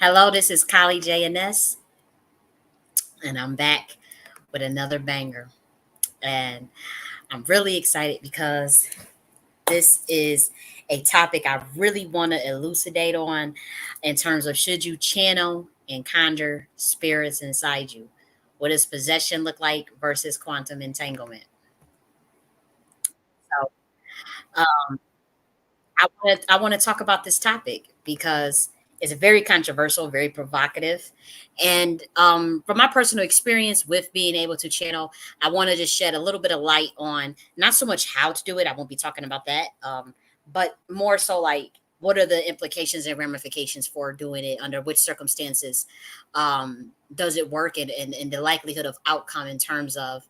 Hello, this is J.N.S, and I'm back with another banger. And I'm really excited because this is a topic I really want to elucidate on in terms of should you channel and conjure spirits inside you? What does possession look like versus quantum entanglement? So, I want to talk about this topic because it's very controversial, very provocative, and from my personal experience with being able to channel, I want to just shed a little bit of light on not so much how to do it. I won't be talking about that, but more so like what are the implications and ramifications for doing it, under which circumstances does it work, and the likelihood of outcome in terms of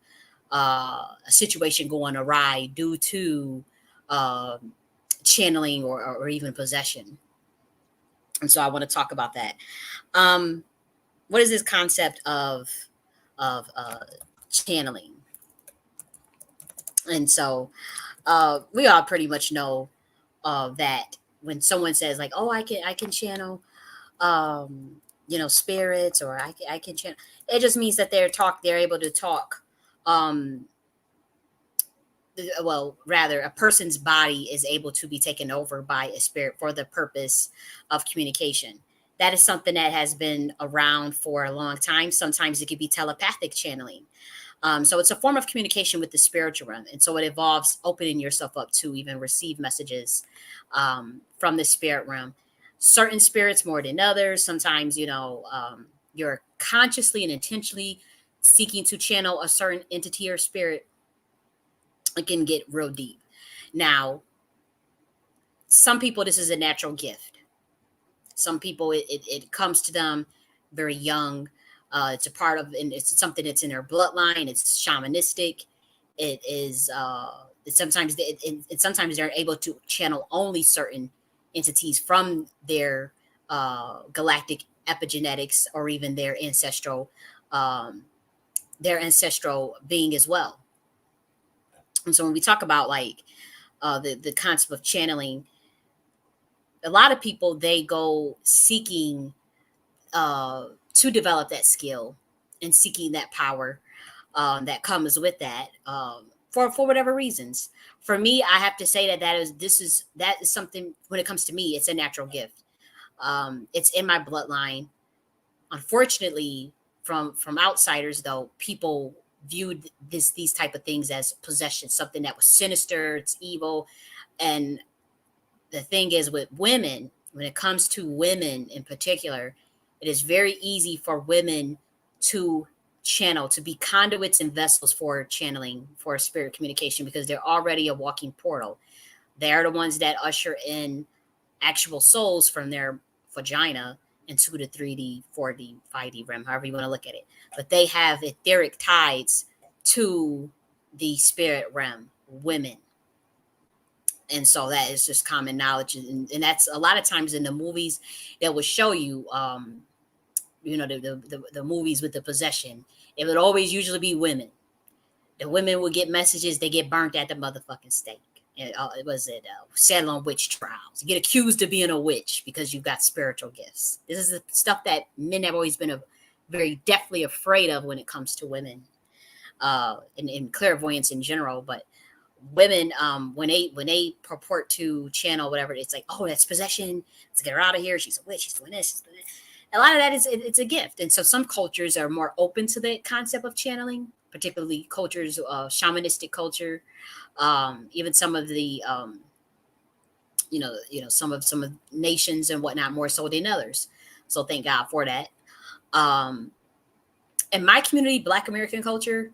a situation going awry due to um channeling or even possession. And so I want to talk about that. Um, what is this concept of channeling? And so we all pretty much know that when someone says like, "Oh, I can channel, spirits," or I can channel, it just means that they're able to talk. Um, well, rather, a person's body is able to be taken over by a spirit for the purpose of communication. That is something that has been around for a long time. Sometimes it could be telepathic channeling. So it's a form of communication with the spiritual realm. And so it involves opening yourself up to even receive messages from the spirit realm. Certain spirits more than others. Sometimes, you're consciously and intentionally seeking to channel a certain entity or spirit. It can get real deep. Now, some people, this is a natural gift. Some people, it comes to them very young. It's a part of, and it's something that's in their bloodline. It's shamanistic. It is, sometimes they're able to channel only certain entities from their galactic epigenetics or even um, their ancestral being as well. And so when we talk about like the concept of channeling, a lot of people they go seeking to develop that skill and seeking that power that comes with that for whatever reasons. For me, I have to say that is something. When it comes to me, it's a natural gift. It's in my bloodline. Unfortunately, from outsiders though, people viewed these type of things as possession, something that was sinister, it's evil. And the thing is with women, when it comes to women in particular, it is very easy for women to channel, to be conduits and vessels for channeling, for spirit communication, because they're already a walking portal. They're the ones that usher in actual souls from their vagina into the 3D, 4D, 5D realm, however you want to look at it. But they have etheric ties to the spirit realm, women. And so that is just common knowledge. And that's a lot of times in the movies that would show you, the movies with the possession, it would always usually be women. The women would get messages, they get burnt at the motherfucking stake. It was set on witch trials. You get accused of being a witch because you've got spiritual gifts. This is the stuff that men have always been very deathly afraid of when it comes to women, and clairvoyance in general. But women, when they purport to channel whatever, it's like, oh, that's possession. Let's get her out of here. She's a witch. She's doing this. She's doing that. A lot of that it's a gift. And so some cultures are more open to the concept of channeling, particularly cultures, shamanistic culture, even some of the some of nations and whatnot more so than others. So thank God for that. Um, in my community, Black American culture,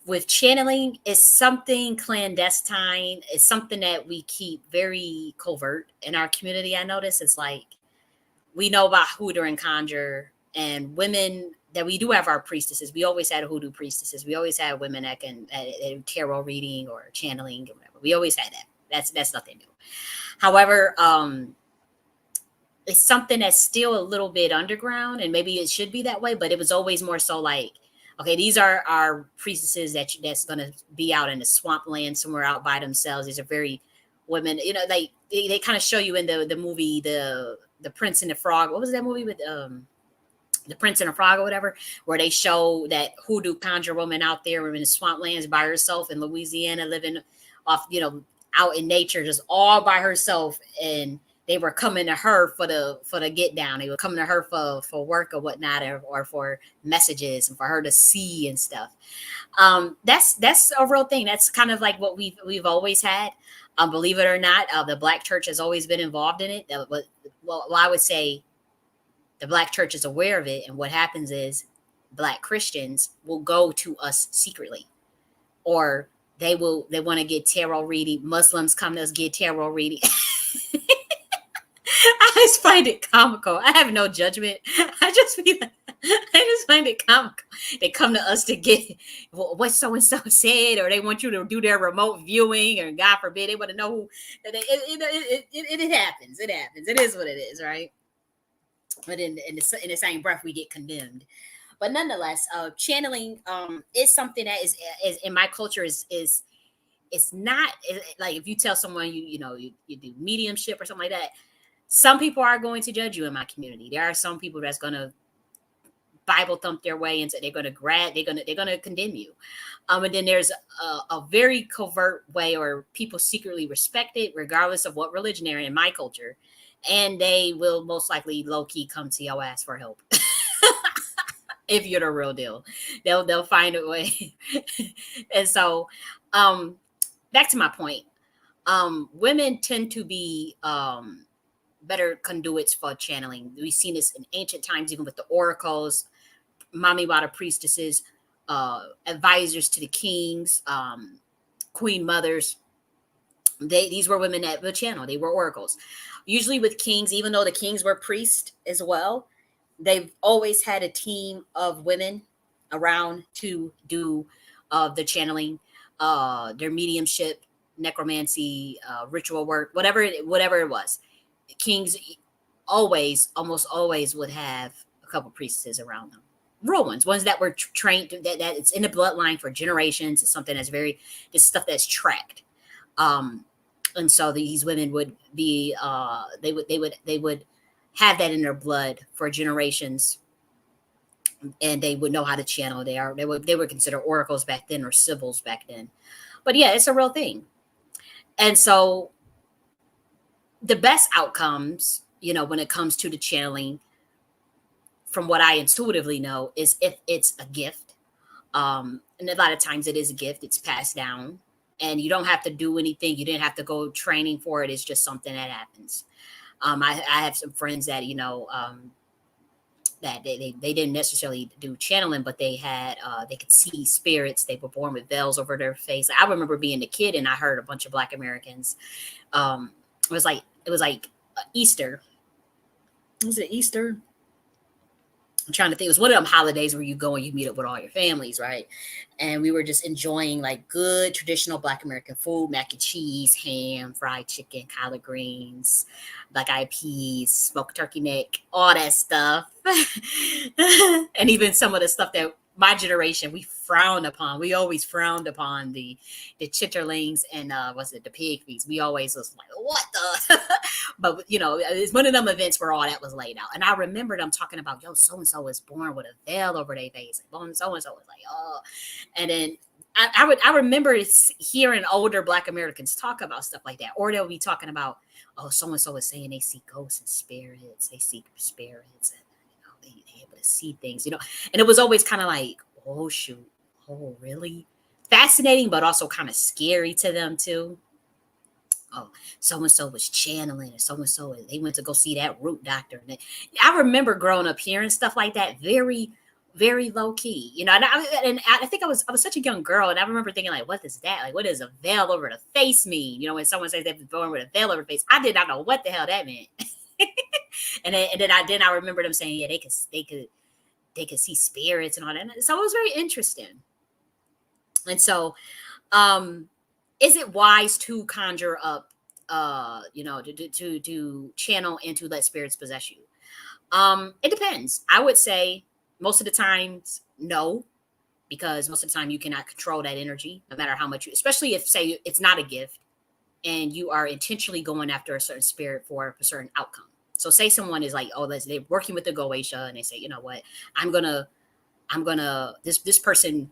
with channeling, is something clandestine. It's something that we keep very covert in our community. I notice it's like we know about hoodoo and conjure, and women that we do have our priestesses. We always had hoodoo priestesses. We always had women that can tarot reading or channeling or whatever. We always had that. That's nothing new. However, it's something that's still a little bit underground, and maybe it should be that way. But it was always more so like, okay, these are our priestesses that's going to be out in the swampland somewhere out by themselves. These are very women. They kind of show you in the movie the Prince and the Frog. What was that movie with the Prince and the Frog or whatever, where they show that hoodoo conjure woman out there in the swamplands by herself in Louisiana, living off, out in nature, just all by herself. And they were coming to her for the get down. They were coming to her for work or whatnot, or for messages and for her to see and stuff. That's a real thing. That's kind of like what we've always had. Believe it or not, the Black church has always been involved in it. Well, I would say the Black church is aware of it, and what happens is Black Christians will go to us secretly, or they want to get tarot reading. Muslims come to us get tarot reading. I just find it comical. I have no judgment. I just find it comical. They come to us to get what so and so said, or they want you to do their remote viewing, or God forbid they want to know who. It happens. It happens. It is what it is, right? But in the same breath, we get condemned. But nonetheless, channeling is something that is in my culture is it's not like if you tell someone you do mediumship or something like that. Some people are going to judge you in my community. There are some people that's going to Bible thump their way into, they're going to condemn you. And then there's a very covert way, or people secretly respect it, regardless of what religion they're in my culture. And they will most likely low key come to your ass for help. If you're the real deal, they'll find a way. And so, back to my point, women tend to be, better conduits for channeling. We've seen this in ancient times, even with the oracles, Mami Wada priestesses, advisors to the kings, queen mothers. These were women that would channel. They were oracles. Usually with kings, even though the kings were priests as well, they've always had a team of women around to do the channeling, their mediumship, necromancy, ritual work, whatever it was. Kings almost always would have a couple priestesses around them, real ones that were trained, that it's in the bloodline for generations. It's something that's it's stuff that's tracked. And so these women would be they would have that in their blood for generations, and they would know how to channel. They were considered oracles back then, or sibyls back then. But yeah, it's a real thing. And so the best outcomes, when it comes to the channeling, from what I intuitively know, is if it's a gift. And a lot of times it is a gift. It's passed down, and you don't have to do anything. You didn't have to go training for it. It's just something that happens. I have some friends that, that they didn't necessarily do channeling, but they had, they could see spirits. They were born with veils over their face. I remember being a kid and I heard a bunch of Black Americans. It was like Easter. Was it Easter? I'm trying to think. It was one of them holidays where you go and you meet up with all your families, right? And we were just enjoying like good traditional Black American food: mac and cheese, ham, fried chicken, collard greens, black eyed peas, smoked turkey neck, all that stuff. And even some of the stuff that my generation, we frowned upon. We always frowned upon the chitterlings and the pig feast. We always was like, what the? But it's one of them events where all that was laid out. And I remember them talking about, yo, so and so was born with a veil over their face. So and so was like, oh. And then I remember hearing older Black Americans talk about stuff like that. Or they'll be talking about, oh, so and so is saying they see ghosts and spirits. They see spirits, and they able to see things, and it was always kind of like, oh shoot, oh really? Fascinating, but also kind of scary to them too. Oh, so and so was channeling, and so they went to go see that root doctor. And I remember growing up hearing stuff like that, very, very low key, And I think I was such a young girl, and I remember thinking like, what is that? Like, what does a veil over the face mean? When someone says they've been born with a veil over the face, I did not know what the hell that meant. And then I remember them saying, yeah, they could see spirits and all that. So it was very interesting. And so, is it wise to conjure up, to channel and to let spirits possess you? It depends. I would say most of the times, no, because most of the time you cannot control that energy, no matter how much especially if, say, it's not a gift and you are intentionally going after a certain spirit for a certain outcome. So say someone is like, oh, they're working with the Goetia, and they say, you know what, I'm gonna this person,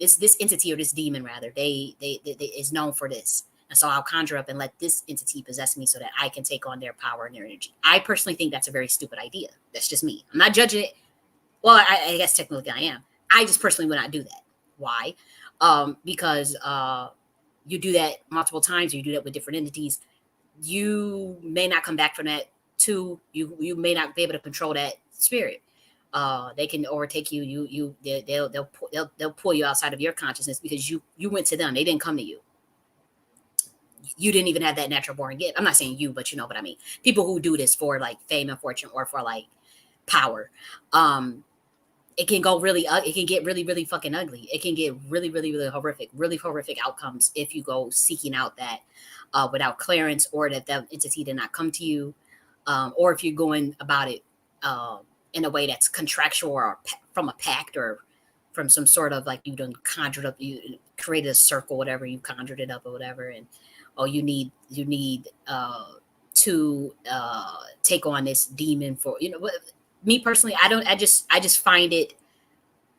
this entity or this demon rather, they is known for this. And so I'll conjure up and let this entity possess me so that I can take on their power and their energy. I personally think that's a very stupid idea. That's just me. I'm not judging it. Well, I guess technically I am. I just personally would not do that. Why? Because you do that multiple times, or you do that with different entities, you may not come back from that. Two, you may not be able to control that spirit. They can overtake you. They'll pull you outside of your consciousness because you went to them. They didn't come to you. You didn't even have that natural born gift. I'm not saying you, but you know what I mean. People who do this for like fame and fortune or for like power. It can go really, it can get really, really fucking ugly. It can get really, really, really horrific outcomes if you go seeking out that without clearance, or that the entity did not come to you, or if you're going about it in a way that's contractual or from a pact, or from some sort of like you done conjured up, you created a circle, whatever, you conjured it up or whatever, and oh, you need to take on this demon for, you know. Me personally, I just find it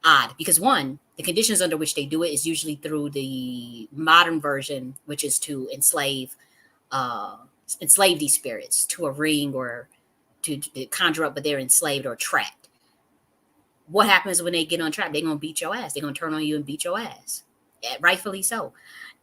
odd because, one, the conditions under which they do it is usually through the modern version, which is to uh, enslave these spirits to a ring, or to conjure up, but they're enslaved or trapped. What happens when they get untrapped? They're gonna beat your ass. They're gonna turn on you and beat your ass, rightfully so.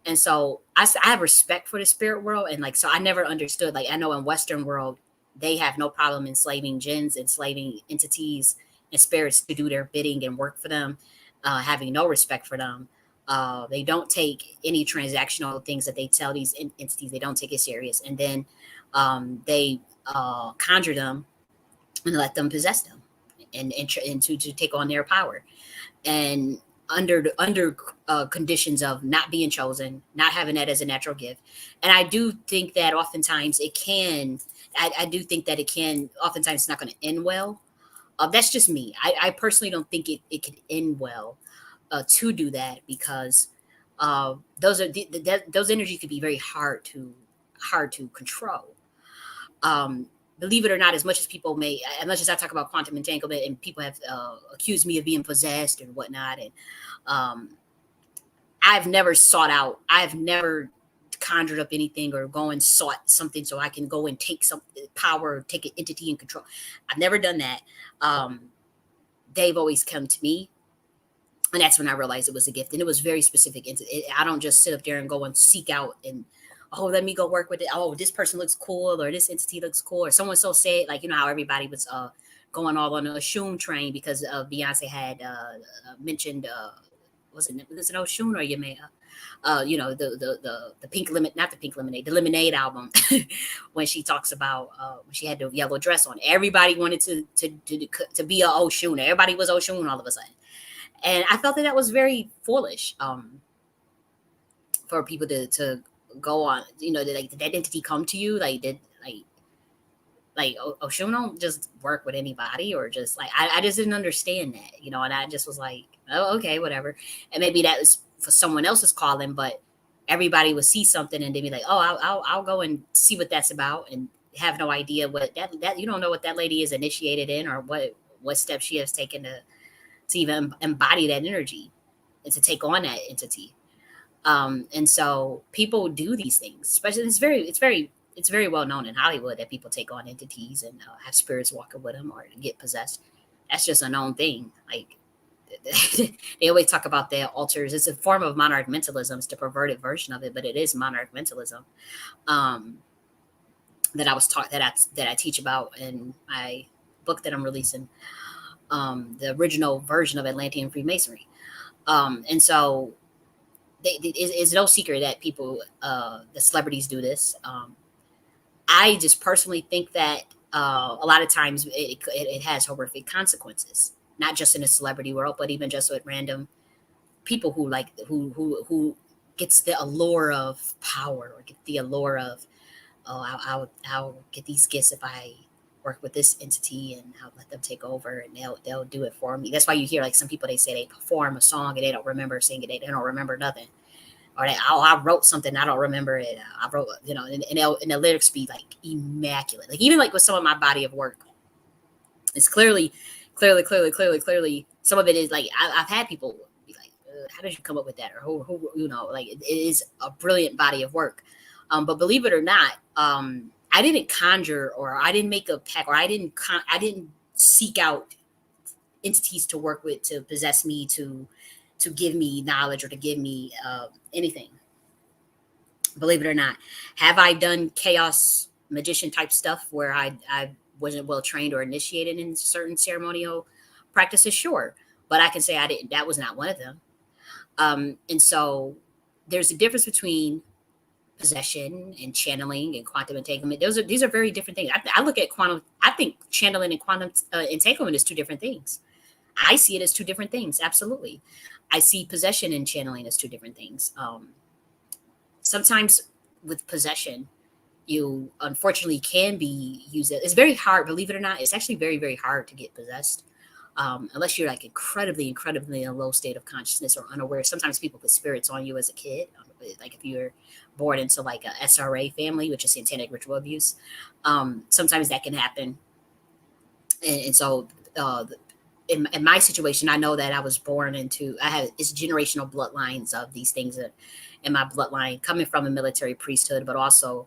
And so I have respect for the spirit world, and like, so I never understood. Like, I know in Western world they have no problem enslaving jinns, enslaving entities and spirits to do their bidding and work for them, having no respect for them. They don't take any transactional things that they tell these entities. They don't take it serious, and then they conjure them and let them possess them, and to take on their power. And under conditions of not being chosen, not having that as a natural gift. And I do think that oftentimes it can. I do think that it can. Oftentimes, it's not going to end well. That's just me. I personally don't think it could end well to do that, because those energies could be very hard to control. Believe it or not, as much as I talk about quantum entanglement, and people have accused me of being possessed and whatnot, and um, I've never conjured up anything or go and sought something so I can go and take some power, or take an entity in control. I've never done that. Um, they've always come to me, and that's when I realized it was a gift, and it was very specific. I don't just sit up there and go and seek out and, oh, let me go work with it. Oh, this person looks cool, or this entity looks cool, or someone so said, like, you know how everybody was going all on a Oshun train because Beyonce had mentioned, was it Oshun or Yamea? The pink limit, not the pink lemonade, the lemonade album, when she talks about when she had the yellow dress on, everybody wanted to be a Oshun. Everybody was Oshun all of a sudden. And I felt that was very foolish, for people to go on, like, did that entity come to you, like, did like Oshun don't just work with anybody, or just like, I just didn't understand that, and I just was like, oh, okay, whatever. And maybe that was for someone else's calling, but everybody would see something and they'd be like, oh, I'll go and see what that's about, and have no idea what that you don't know what that lady is initiated in, or what steps she has taken to even embody that energy and to take on that entity. And so people do these things, especially it's very well known in Hollywood that people take on entities and have spirits walking with them or get possessed. That's just a known thing. Like, they always talk about their altars. It's a form of monarch mentalism. It's the perverted version of it, but it is monarch mentalism. Um, that I was taught that I teach about in my book that I'm releasing. The original version of Atlantean Freemasonry. And so it's no secret that the celebrities do this. I just personally think that a lot of times it has horrific consequences, not just in the celebrity world, but even just with random people who gets the allure of power, or get the allure of, oh, I'll get these gifts if I work with this entity, and I'll let them take over, and they'll do it for me. That's why you hear, like, some people, they say they perform a song and they don't remember singing it, they don't remember nothing. or that I wrote something, I don't remember it. I wrote, and the lyrics be like immaculate. Like even like with some of my body of work, it's clearly. Some of it is like I've had people be like, "How did you come up with that?" Or who like it is a brilliant body of work. But believe it or not, I didn't conjure, or I didn't make a pact, or I didn't seek out entities to work with to possess me to give me knowledge or to give me anything. Believe it or not, have I done chaos magician type stuff where I wasn't well trained or initiated in certain ceremonial practices? Sure, but I can say I didn't. That was not one of them. And so there's a difference between possession and channeling and quantum entanglement. These are very different things. I look at quantum. I think channeling and quantum entanglement is two different things. I see it as two different things. Absolutely, I see possession and channeling as two different things. Sometimes with possession, you unfortunately can be used. It's very hard, believe it or not. It's actually very, very hard to get possessed. Unless you're like incredibly in a low state of consciousness or unaware. Sometimes people put spirits on you as a kid. Like if you're born into like a SRA family, which is satanic ritual abuse, sometimes that can happen. And so, in my situation, I know that I was born into, I have, it's generational bloodlines of these things in my bloodline, coming from a military priesthood, but also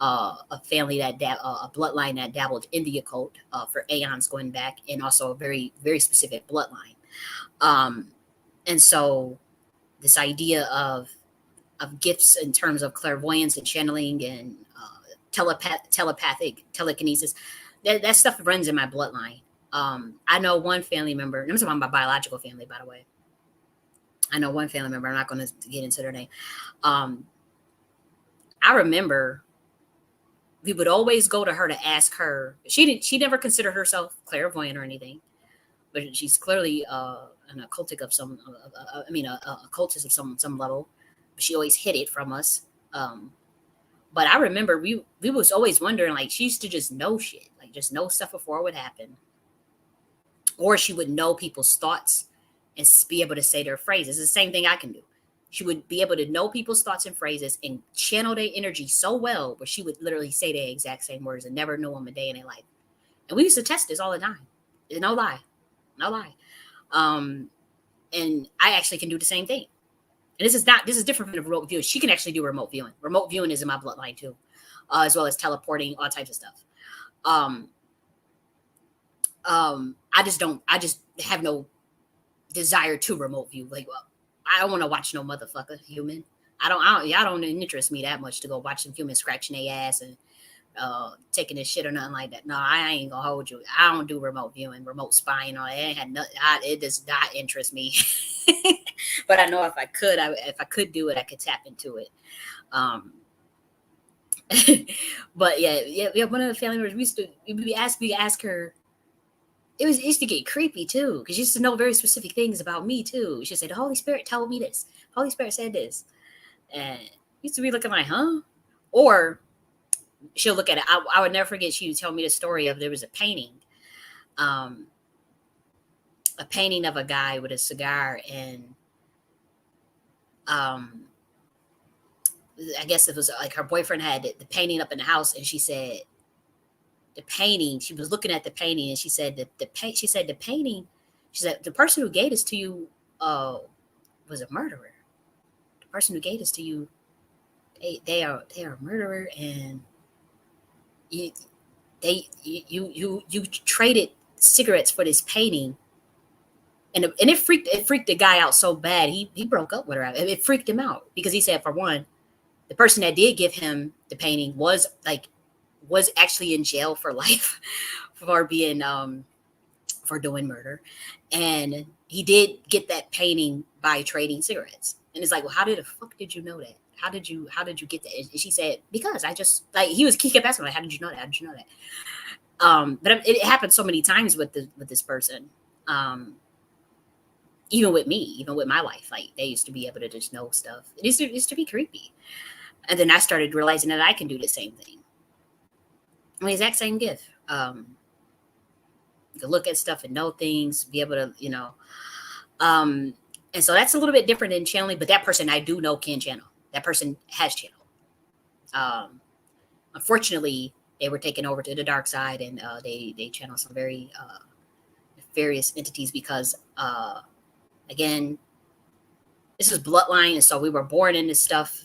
a family a bloodline that dabbled in the occult for aeons going back, and also a very, very specific bloodline. Um, and so this idea of gifts in terms of clairvoyance and channeling and telepathic telekinesis, that stuff runs in my bloodline. I know one family member, and I'm talking about my biological family, by the way. I know one family member, I'm not going to get into their name. Um, I remember we would always go to her to ask her. She never considered herself clairvoyant or anything, but she's clearly an occultic of some, I mean, a occultist of some level. But she always hid it from us. Um, but I remember we was always wondering, like, she used to just know shit, like just know stuff before it would happen, or she would know people's thoughts and be able to say their phrases. It's the same thing I can do. She would be able to know people's thoughts and phrases and channel their energy so well, where she would literally say the exact same words and never know them a day in their life. And we used to test this all the time. No lie, no lie. Um, and I actually can do the same thing. And this is different from the remote viewing. She can actually do remote viewing. Remote viewing is in my bloodline too, as well as teleporting, all types of stuff. Um, I just don't. I just have no desire to remote view. Like, well, I don't want to watch no motherfucker human. Y'all don't interest me that much to go watch some humans scratching their ass and taking this shit or nothing like that. No, I ain't gonna hold you. I don't do remote viewing, remote spying. Or it ain't had nothing. It does not interest me. But I know if I could do it, I could tap into it. Um, but yeah. One of the family members we ask her. It used to get creepy too, because she used to know very specific things about me too. She said, "The Holy Spirit told me this. Holy Spirit said this," and used to be looking like, "Huh?" Or she'll look at it. I would never forget. She would tell me the story of, there was um, a painting of a guy with a cigar, and um, I guess it was like her boyfriend had the painting up in the house, and she said the painting. She was looking at the painting, and she said that the paint. She said the painting. She said the person who gave this to you was a murderer. The person who gave this to you, they are a murderer, and you you traded cigarettes for this painting, and it freaked the guy out so bad, he broke up with her. It freaked him out because he said, for one, the person that did give him the painting was actually in jail for life for being for doing murder, and he did get that painting by trading cigarettes. And it's like, well, how did the fuck did you know that? How did you get that? And she said, because I just, like, he kept asking, like, how did you know that? How did you know that? But it happened so many times with this person. Even with me, even with my life, like, they used to be able to just know stuff. It used to be creepy. And then I started realizing that I can do the same thing. The exact same gift. You can look at stuff and know things, be able to, um, And so that's a little bit different than channeling, but that person I do know can channel. That person has channeled. Unfortunately, they were taken over to the dark side, and they channel some very nefarious entities because, again, this is bloodline, and so we were born in this stuff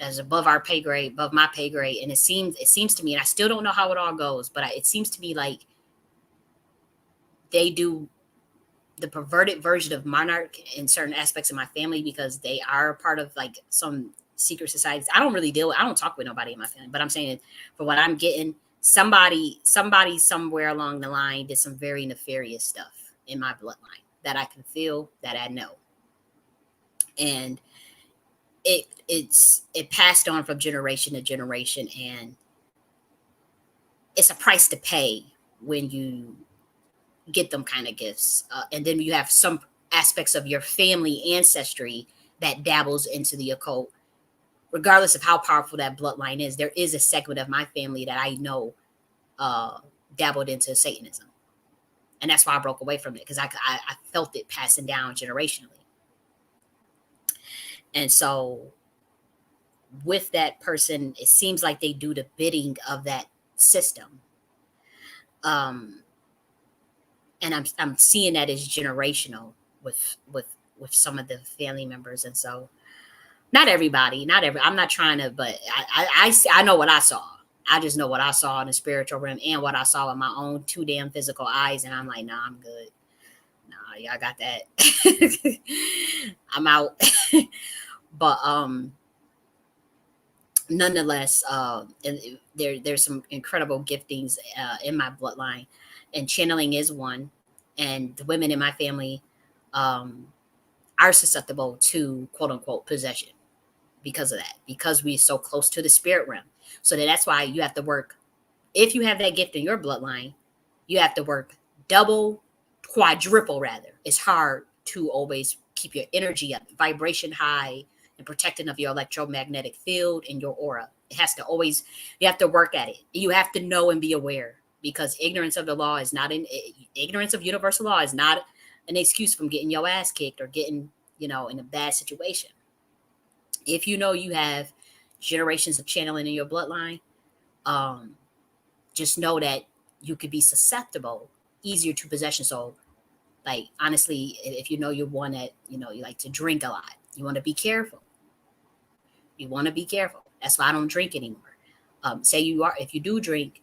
as above our pay grade, above my pay grade, and it seems to me, and I still don't know how it all goes, but it seems to me like they do the perverted version of monarch in certain aspects of my family because they are part of like some secret societies. I don't talk with nobody in my family, but I'm saying for what I'm getting, somebody somewhere along the line did some very nefarious stuff in my bloodline that I can feel, that I know. And it passed on from generation to generation, and it's a price to pay when you get them kind of gifts. And then you have some aspects of your family ancestry that dabbles into the occult. Regardless of how powerful that bloodline is, there is a segment of my family that I know dabbled into Satanism. And that's why I broke away from it, because I felt it passing down generationally. And so with that person, it seems like they do the bidding of that system. And I'm seeing that as generational with some of the family members. And so not everybody, I'm not trying to, but I know what I saw. I just know what I saw in the spiritual realm and what I saw with my own two damn physical eyes. And I'm like, nah, I'm good. Nah, y'all got that. I'm out. But nonetheless, there's some incredible giftings in my bloodline, and channeling is one. And the women in my family are susceptible to quote unquote possession because of that, because we're so close to the spirit realm. So that's why you have to work. If you have that gift in your bloodline, you have to work double, quadruple rather. It's hard to always keep your energy up, vibration high, and protecting of your electromagnetic field and your aura. It has to always, you have to work at it. You have to know and be aware, because ignorance of the law is not ignorance of universal law is not an excuse from getting your ass kicked or getting, in a bad situation. If you know you have generations of channeling in your bloodline, just know that you could be susceptible, easier to possession. So, like, honestly, if you know you're one that, you like to drink a lot, you want to be careful. You want to be careful. That's why I don't drink anymore. If you do drink,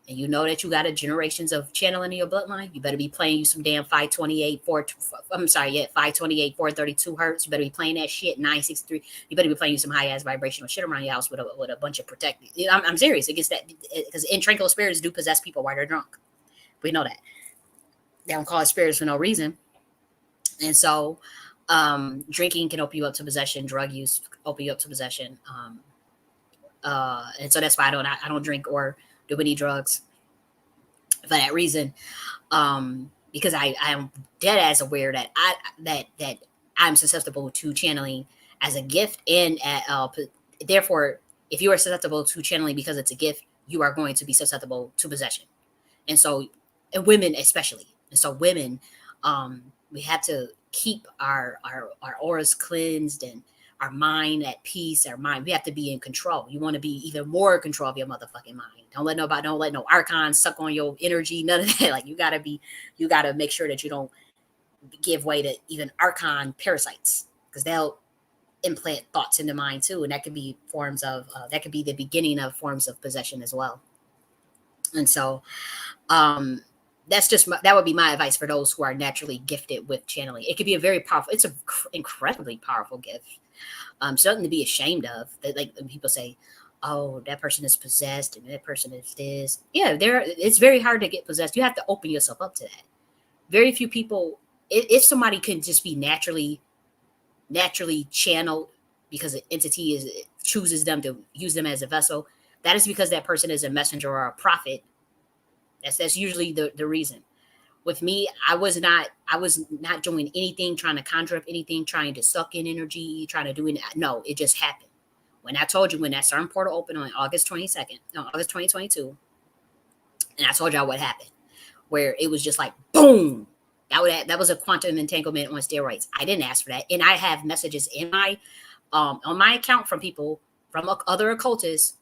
and you know that you got a generations of channeling in your bloodline, you better be playing you some damn 528, 432 hertz. You better be playing that shit, 963. You better be playing you some high ass vibrational shit around your house with a bunch of protective. I'm serious. It gets that, because intranquil spirits do possess people while they're drunk. We know that. They don't call it spirits for no reason. And so drinking can open you up to possession. Drug use open you up to possession. And so that's why I don't drink or do any drugs for that reason. Because I am dead as aware that that I'm susceptible to channeling as a gift, and therefore, if you are susceptible to channeling because it's a gift, you are going to be susceptible to possession. And so, and women especially. And so, women, we have to keep our auras cleansed and our mind at peace. We have to be in control. You want to be even more in control of your motherfucking mind. Don't let no archons suck on your energy. None of that. Like, you gotta make sure that you don't give way to even archon parasites, because they'll implant thoughts in the mind too, and that could be that could be the beginning of forms of possession as well. And so, that would be my advice for those who are naturally gifted with channeling. It could be it's an incredibly powerful gift. Something to be ashamed of. That, like, when people say, "Oh, that person is possessed and that person is this." Yeah, it's very hard to get possessed. You have to open yourself up to that. Very few people. If somebody can just be naturally channeled because an entity chooses them to use them as a vessel, that is because that person is a messenger or a prophet. That's usually the reason. With me, I was not doing anything, trying to conjure up anything, trying to suck in energy, trying to do it. No, it just happened. When I told you, when that certain portal opened on August 2022, and I told y'all what happened, where it was just like, boom. That was a quantum entanglement on steroids. I didn't ask for that, and I have messages in my on my account from people from other occultists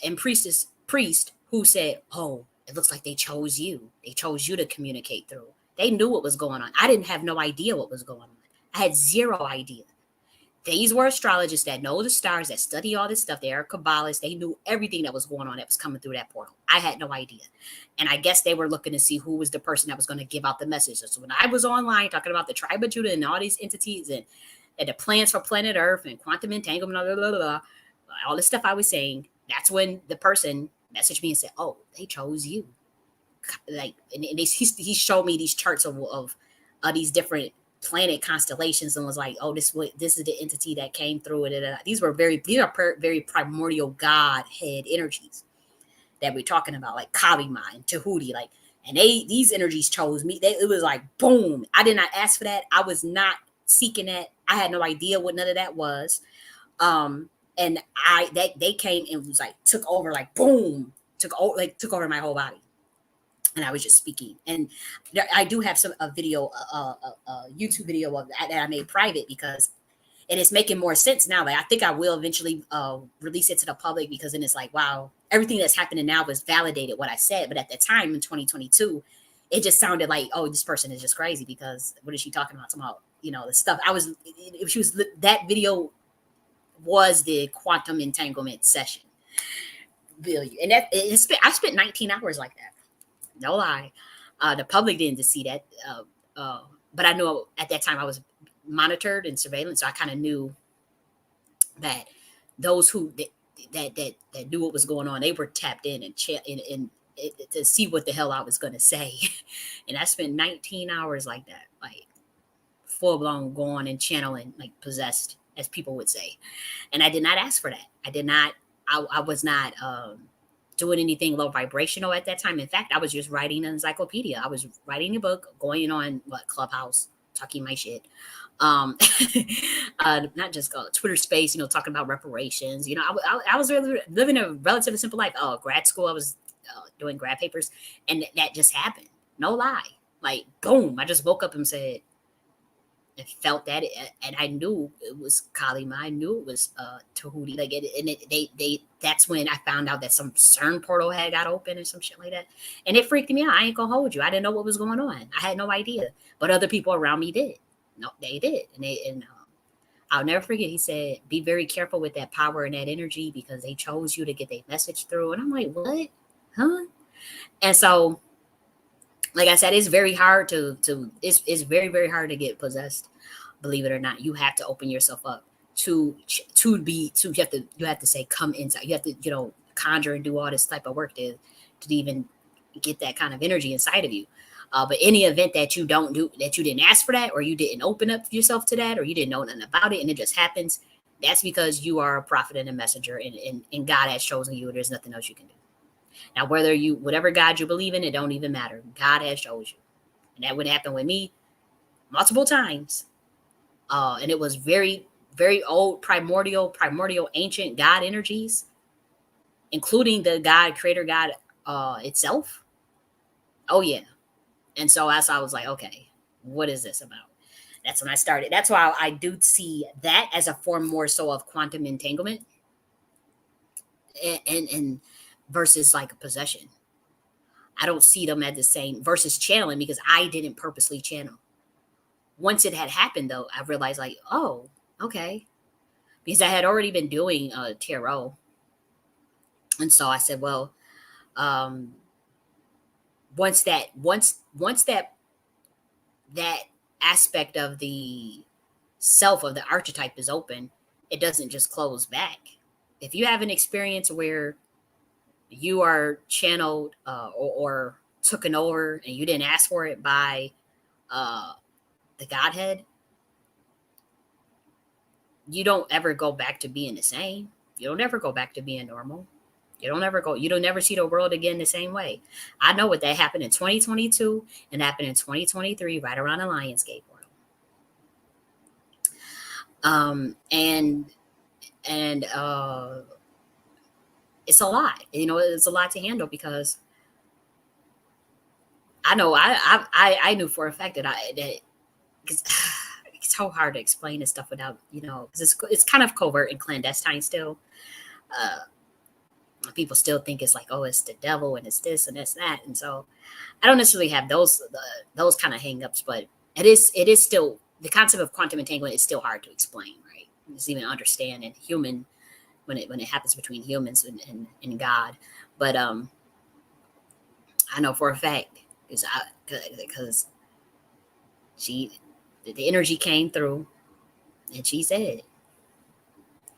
and priest who said, "Oh, it looks like they chose you. They chose you to communicate through." They knew what was going on. I didn't have no idea what was going on. I had zero idea. These were astrologists that know the stars, that study all this stuff. They are Kabbalists. They knew everything that was going on that was coming through that portal. I had no idea. And I guess they were looking to see who was the person that was going to give out the message. So when I was online talking about the tribe of Judah and all these entities and the plans for planet Earth and quantum entanglement, blah, blah, blah, blah, all the stuff I was saying, that's when the person messaged me and said, "Oh, they chose you." Like, and he showed me these charts of these different planet constellations and was like, "Oh, this is the entity that came through it." These are very primordial Godhead energies that we're talking about, like Kalima and Tahuti, like, and these energies chose me. It was like boom. I did not ask for that. I was not seeking that. I had no idea what none of that was. And they came and was like took over, like boom, took over my whole body. And I was just speaking. And I do have a video, a YouTube video of that I made private because, and it's making more sense now. Like I think I will eventually release it to the public because then it's like, wow, everything that's happening now was validated what I said. But at the time in 2022, it just sounded like, oh, this person is just crazy because what is she talking about? Somehow, the stuff that video was the quantum entanglement session. And I spent 19 hours like that. No lie. The public didn't see that. But I know at that time I was monitored and surveillance. So I kind of knew that those that knew what was going on, they were tapped in and to see what the hell I was going to say. And I spent 19 hours like that, like full blown going and channeling, like possessed, as people would say. And I did not ask for that. I was not doing anything low vibrational at that time. In fact, I was just writing an encyclopedia. I was writing a book, going on Clubhouse, talking my shit. Not just Twitter space, talking about reparations. I was really living a relatively simple life. Oh, grad school, I was doing grad papers, and that just happened. No lie. Like, boom, I just woke up and said, I felt that, and I knew it was Kalima. I knew it was Tahuti. Like, that's when I found out that some CERN portal had got open and some shit like that, and it freaked me out. I ain't gonna hold you. I didn't know what was going on. I had no idea, but other people around me did. No, they did, and I'll never forget. He said, "Be very careful with that power and that energy because they chose you to get their message through." And I'm like, "What? Huh?" And so, like I said, it's very hard it's very, very hard to get possessed. Believe it or not, you have to open yourself up you have to say, come inside. You have to, conjure and do all this type of work to even get that kind of energy inside of you. But any event that you don't do, that you didn't ask for that, or you didn't open up yourself to that, or you didn't know nothing about it, and it just happens, that's because you are a prophet and a messenger, and God has chosen you, and there's nothing else you can do. Now, whatever God you believe in, it don't even matter. God has chosen you. And that would happen with me multiple times. And it was very, very old, primordial, ancient God energies, including the God, creator God itself. Oh, yeah. And so as I was like, okay, what is this about? That's when I started. That's why I do see that as a form more so of quantum entanglement and versus like a possession. I don't see them as the same versus channeling because I didn't purposely channel. Once it had happened, though, I realized like, oh, okay, because I had already been doing tarot, and so I said, well, um, once that aspect of the self of the archetype is open, it doesn't just close back. If you have an experience where you are channeled or taken over and you didn't ask for it by uh, the Godhead, you don't ever go back to being the same. You don't ever go back to being normal. You don't ever see the world again the same way. I know what that happened in 2022 and happened in 2023, right around the Lionsgate portal. And it's a lot, it's a lot to handle because I know I knew for a fact that because it's so hard to explain this stuff without, because it's kind of covert and clandestine still. Uh, People still think it's like, oh, it's the devil and it's this and it's that, and so I don't necessarily have those kind of hangups, but it is still the concept of quantum entanglement is still hard to explain, right? It's even understand in human when it happens between humans and God, but I know for a fact because she the energy came through and she said,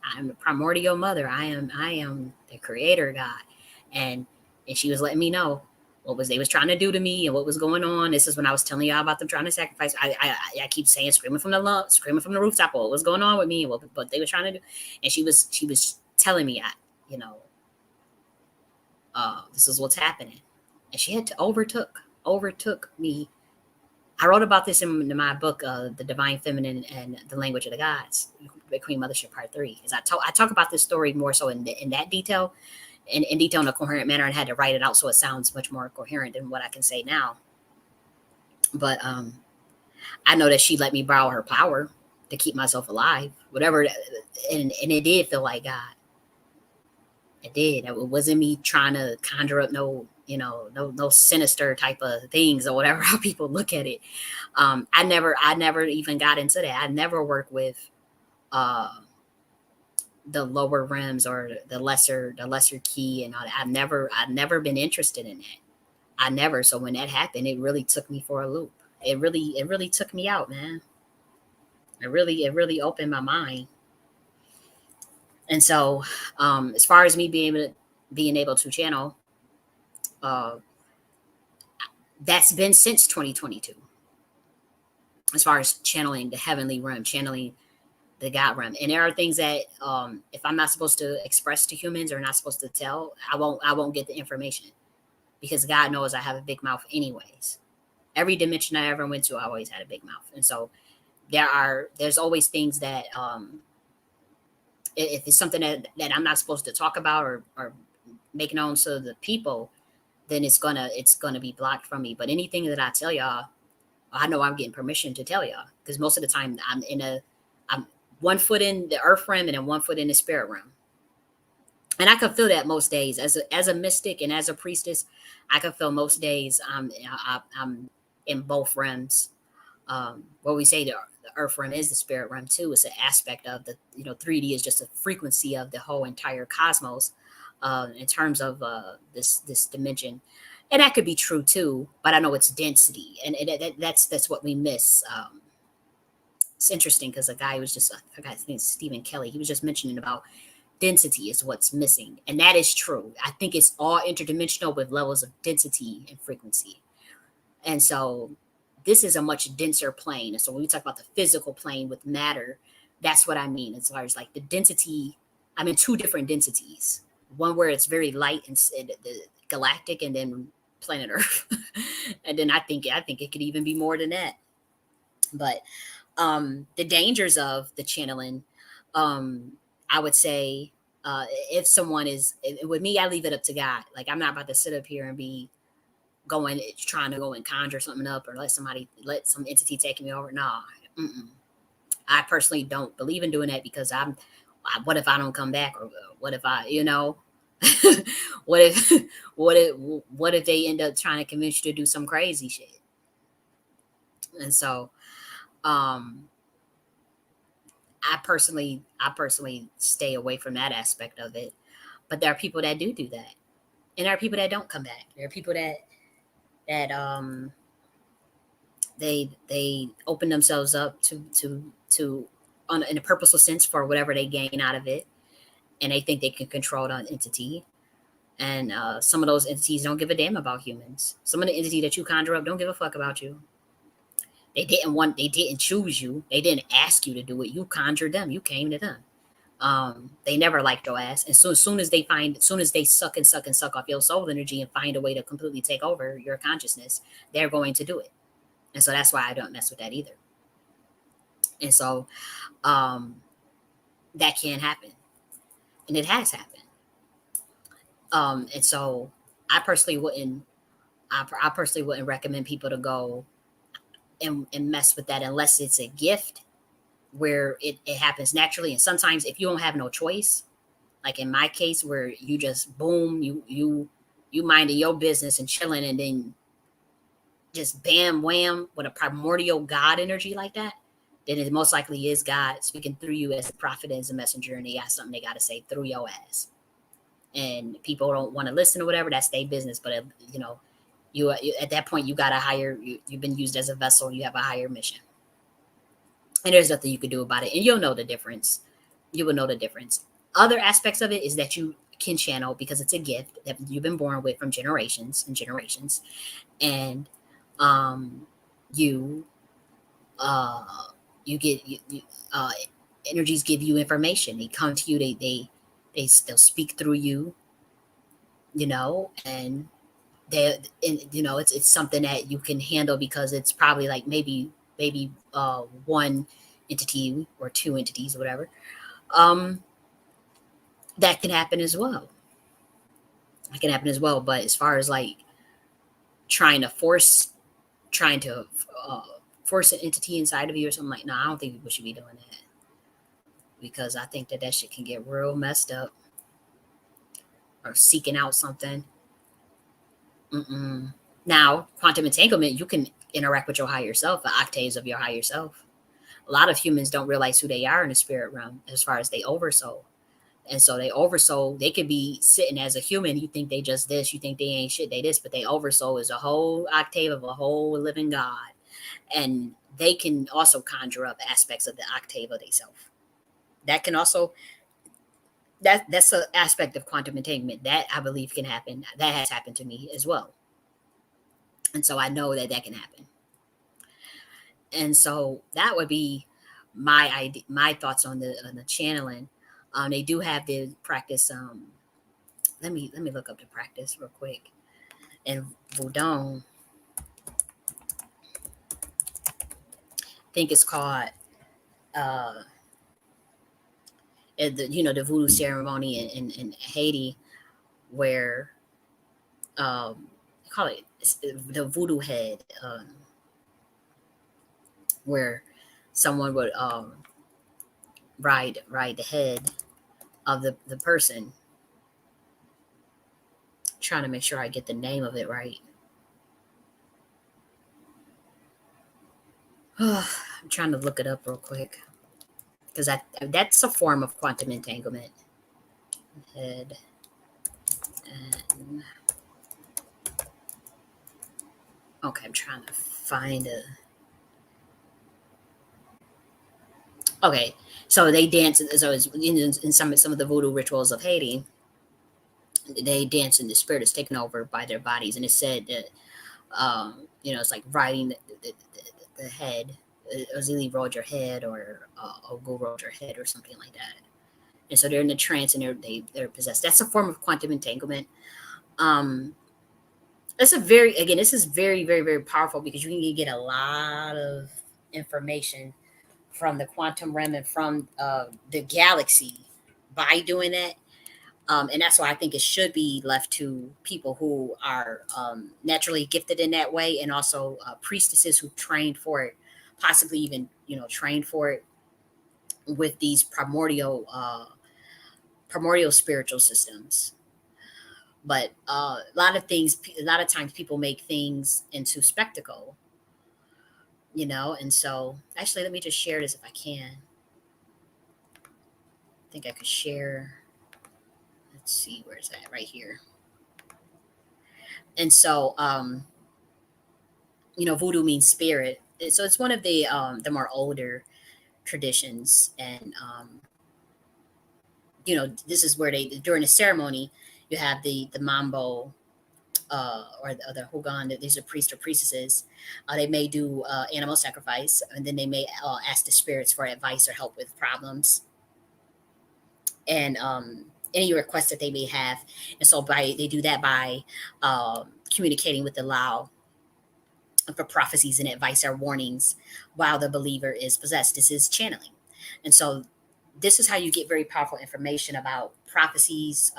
I'm the primordial mother. I am the creator God. And and she was letting me know what was they was trying to do to me and what was going on. This is when I was telling y'all about them trying to sacrifice. I keep saying screaming from the rooftop, what was going on with me and what they were trying to do. And she was telling me, you know, this is what's happening. And she had to overtook me. I wrote about this in my book, The Divine Feminine and the Language of the Gods, Queen Mothership Part 3. Is I talk about this story more so in that detail, in detail in a coherent manner, and had to write it out so it sounds much more coherent than what I can say now. But I know that she let me borrow her power to keep myself alive, whatever, and it did feel like God. It did. It wasn't me trying to conjure up no sinister type of things or whatever how people look at it. I never even got into that. I never worked with uh the lower rims or the lesser key and all that. I've never been interested in that. I never. So when that happened, it really took me for a loop. It really took me out, man. It really opened my mind. And so, as far as me being able to channel, uh, that's been since 2022. As far as channeling the heavenly realm, channeling the God realm, and there are things that if I'm not supposed to express to humans or not supposed to tell, I won't get the information because God knows I have a big mouth anyways. Every dimension I ever went to, I always had a big mouth, and so there's always things that if it's something that I'm not supposed to talk about or make known to the people, then it's gonna be blocked from me. But anything that I tell y'all, I know I'm getting permission to tell y'all because most of the time I'm one foot in the earth realm and then one foot in the spirit realm, and I can feel that most days as a mystic and as a priestess. I can feel most days I'm in both realms. What we say the earth realm is the spirit realm too. It's an aspect of the 3D is just a frequency of the whole entire cosmos in terms of this dimension, and that could be true too. But I know it's density, and that's what we miss. It's interesting because a guy was just I forgot his name, Stephen Kelly. He was just mentioning about density is what's missing, and that is true. I think it's all interdimensional with levels of density and frequency. And so this is a much denser plane. And so when we talk about the physical plane with matter, that's what I mean. As far as like the density, I'm in two different densities. One where it's very light and the galactic, and then planet Earth. And then I think it could even be more than that. But the dangers of the channeling, um, I would say, if someone is with me, I leave it up to God. Like I'm not about to sit up here and be going trying to go and conjure something up or let some entity take me over. Nah, mm-mm. I personally don't believe in doing that because what if I don't come back, or what if what if what if what if they end up trying to convince you to do some crazy shit? And so um I personally stay away from that aspect of it. But there are people that do that, and there are people that don't come back. There are people that they open themselves up to in a purposeful sense for whatever they gain out of it, and they think they can control an entity. And some of those entities don't give a damn about humans. Some of the entities that you conjure up don't give a fuck about you. They didn't choose you. They didn't ask you to do it. You conjured them. You came to them. They never liked your ass. And so as soon as they suck and suck and suck off your soul energy and find a way to completely take over your consciousness, they're going to do it. And so that's why I don't mess with that either. And so um, that can happen, and it has happened. And so I personally wouldn't I personally wouldn't recommend people to go and mess with that unless it's a gift where it happens naturally. And sometimes if you don't have no choice, like in my case where you just boom, you minding your business and chilling, and then just bam wham with a primordial God energy like that, then it most likely is God speaking through you as a prophet, as a messenger, and they got something they got to say through your ass. And people don't want to listen or whatever, that's their business. But you know, you at that point you got a higher, you've been used as a vessel, you have a higher mission, and there's nothing you can do about it, and you'll know the difference. You will know the difference. Other aspects of it is that you can channel because it's a gift that you've been born with from generations and generations, and um, you uh, you get uh, energies give you information. They come to you. They'll speak through you. You know, and and you know it's something that you can handle because it's probably like maybe one entity or two entities or whatever. Um, that can happen as well. It can happen as well. But as far as like trying to force, trying to uh, force an entity inside of you or something like, no, I don't think people should be doing that because I think that shit can get real messed up or seeking out something. Mm-mm. Now, quantum entanglement, you can interact with your higher self, the octaves of your higher self. A lot of humans don't realize who they are in the spirit realm as far as they oversoul. And so they oversoul, they could be sitting as a human. You think they just this, you think they ain't shit, they this, but they oversoul is a whole octave of a whole living God. And they can also conjure up aspects of the octave of themselves. That can also that's an aspect of quantum entanglement that I believe can happen. That has happened to me as well. And so I know that that can happen. And so that would be my idea, my thoughts on the channeling. They do have the practice. Let me look up the practice real quick. And Voodoo, I think it's called uh, the voodoo ceremony in Haiti, where call it the voodoo head, where someone would ride the head of the person. Trying to make sure I get the name of it right. I'm trying to look it up real quick because that's a form of quantum entanglement. Head and okay, I'm trying to find a. Okay, so they dance. So it's in some of the voodoo rituals of Haiti, they dance and the spirit is taken over by their bodies, and it's said that it's like riding the head. Ozili rode your head, or Ogu rode your head, or something like that. And so they're in the trance and they're possessed. That's a form of quantum entanglement. Um, That's a very again, this is very, very, very powerful because you can get a lot of information from the quantum realm and from the galaxy by doing that. And that's why I think it should be left to people who are naturally gifted in that way, and also priestesses who trained for it, possibly even trained for it with these primordial spiritual systems. But a lot of times people make things into spectacle, and so actually, let me just share this if I can. I think I could share. Let's see, where's that? Right here. And so, voodoo means spirit. So it's one of the more older traditions, and this is where they during the ceremony you have the mambo or the hogan. These are priests or priestesses. They may do animal sacrifice, and then they may ask the spirits for advice or help with problems, and any requests that they may have. And so they do that by communicating with the Lao for prophecies and advice or warnings while the believer is possessed. This is channeling. And so this is how you get very powerful information about prophecies,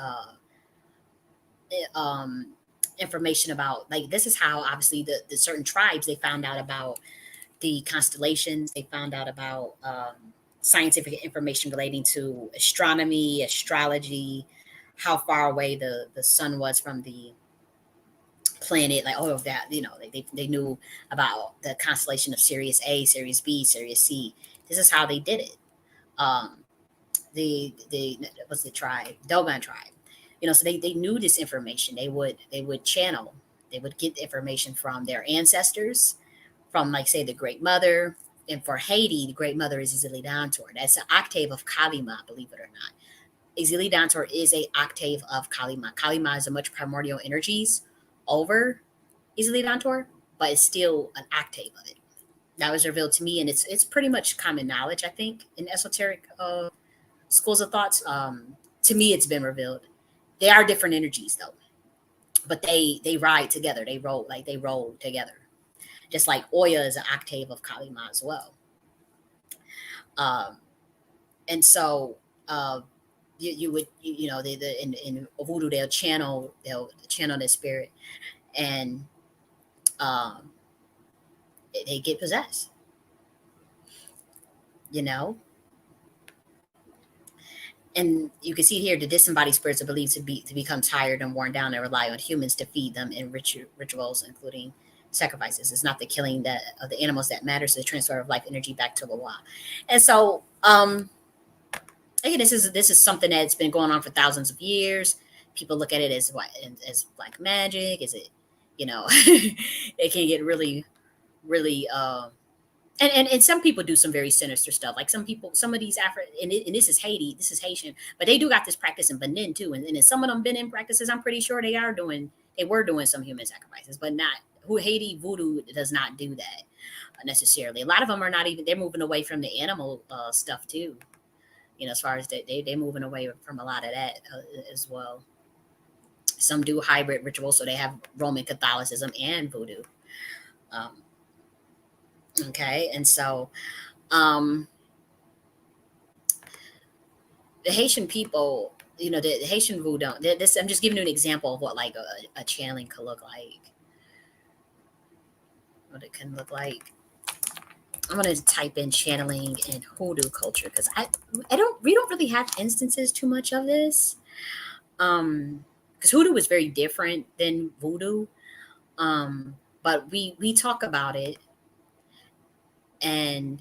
um, information about, like, this is how obviously the certain tribes, they found out about the constellations. They found out about scientific information relating to astronomy, astrology, how far away the sun was from the planet, like all of that. They knew about the constellation of Sirius A, Sirius B, Sirius C. This is how they did it. Um, the what's the tribe? Dogon tribe. So they knew this information. They would channel. They would get information from their ancestors, from, like, say, the Great Mother. And for Haiti, the Great Mother is Izili Dantor. That's an octave of Kalima, believe it or not. Izili Dantor is a octave of Kalima. Kalima is a much primordial energies over Izili Dantor, but it's still an octave of it. That was revealed to me, and it's pretty much common knowledge, I think, in esoteric schools of thoughts. To me, it's been revealed. They are different energies, though, but they ride together. They roll together. Just like Oya is an octave of Kalima as well. Um, and so you would, in voodoo, they'll channel their spirit, and um, they get possessed. You know, and you can see here the disembodied spirits are believed to become tired and worn down and rely on humans to feed them in rituals, including sacrifices. It's not the killing that of the animals that matters, the transfer of life energy back to Loa. And so, again, this is something that's been going on for thousands of years. People look at it as what, as black magic. Is it, it can get really, really, and some people do some very sinister stuff. Like some of these and this is Haiti, this is Haitian, but they do got this practice in Benin too. And in some of them Benin practices, I'm pretty sure they were doing some human sacrifices, but not who Haiti voodoo does not do that necessarily. A lot of them are not even, they're moving away from the animal stuff too. As far as they're moving away from a lot of that as well. Some do hybrid rituals, so they have Roman Catholicism and voodoo. Um, okay, and so um, the Haitian people, the Haitian voodoo. This I'm just giving you an example of what, like, a channeling could look like. What it can look like. I'm gonna type in channeling in hoodoo culture, because I don't we don't really have instances too much of this. Because hoodoo is very different than voodoo. But we talk about it, and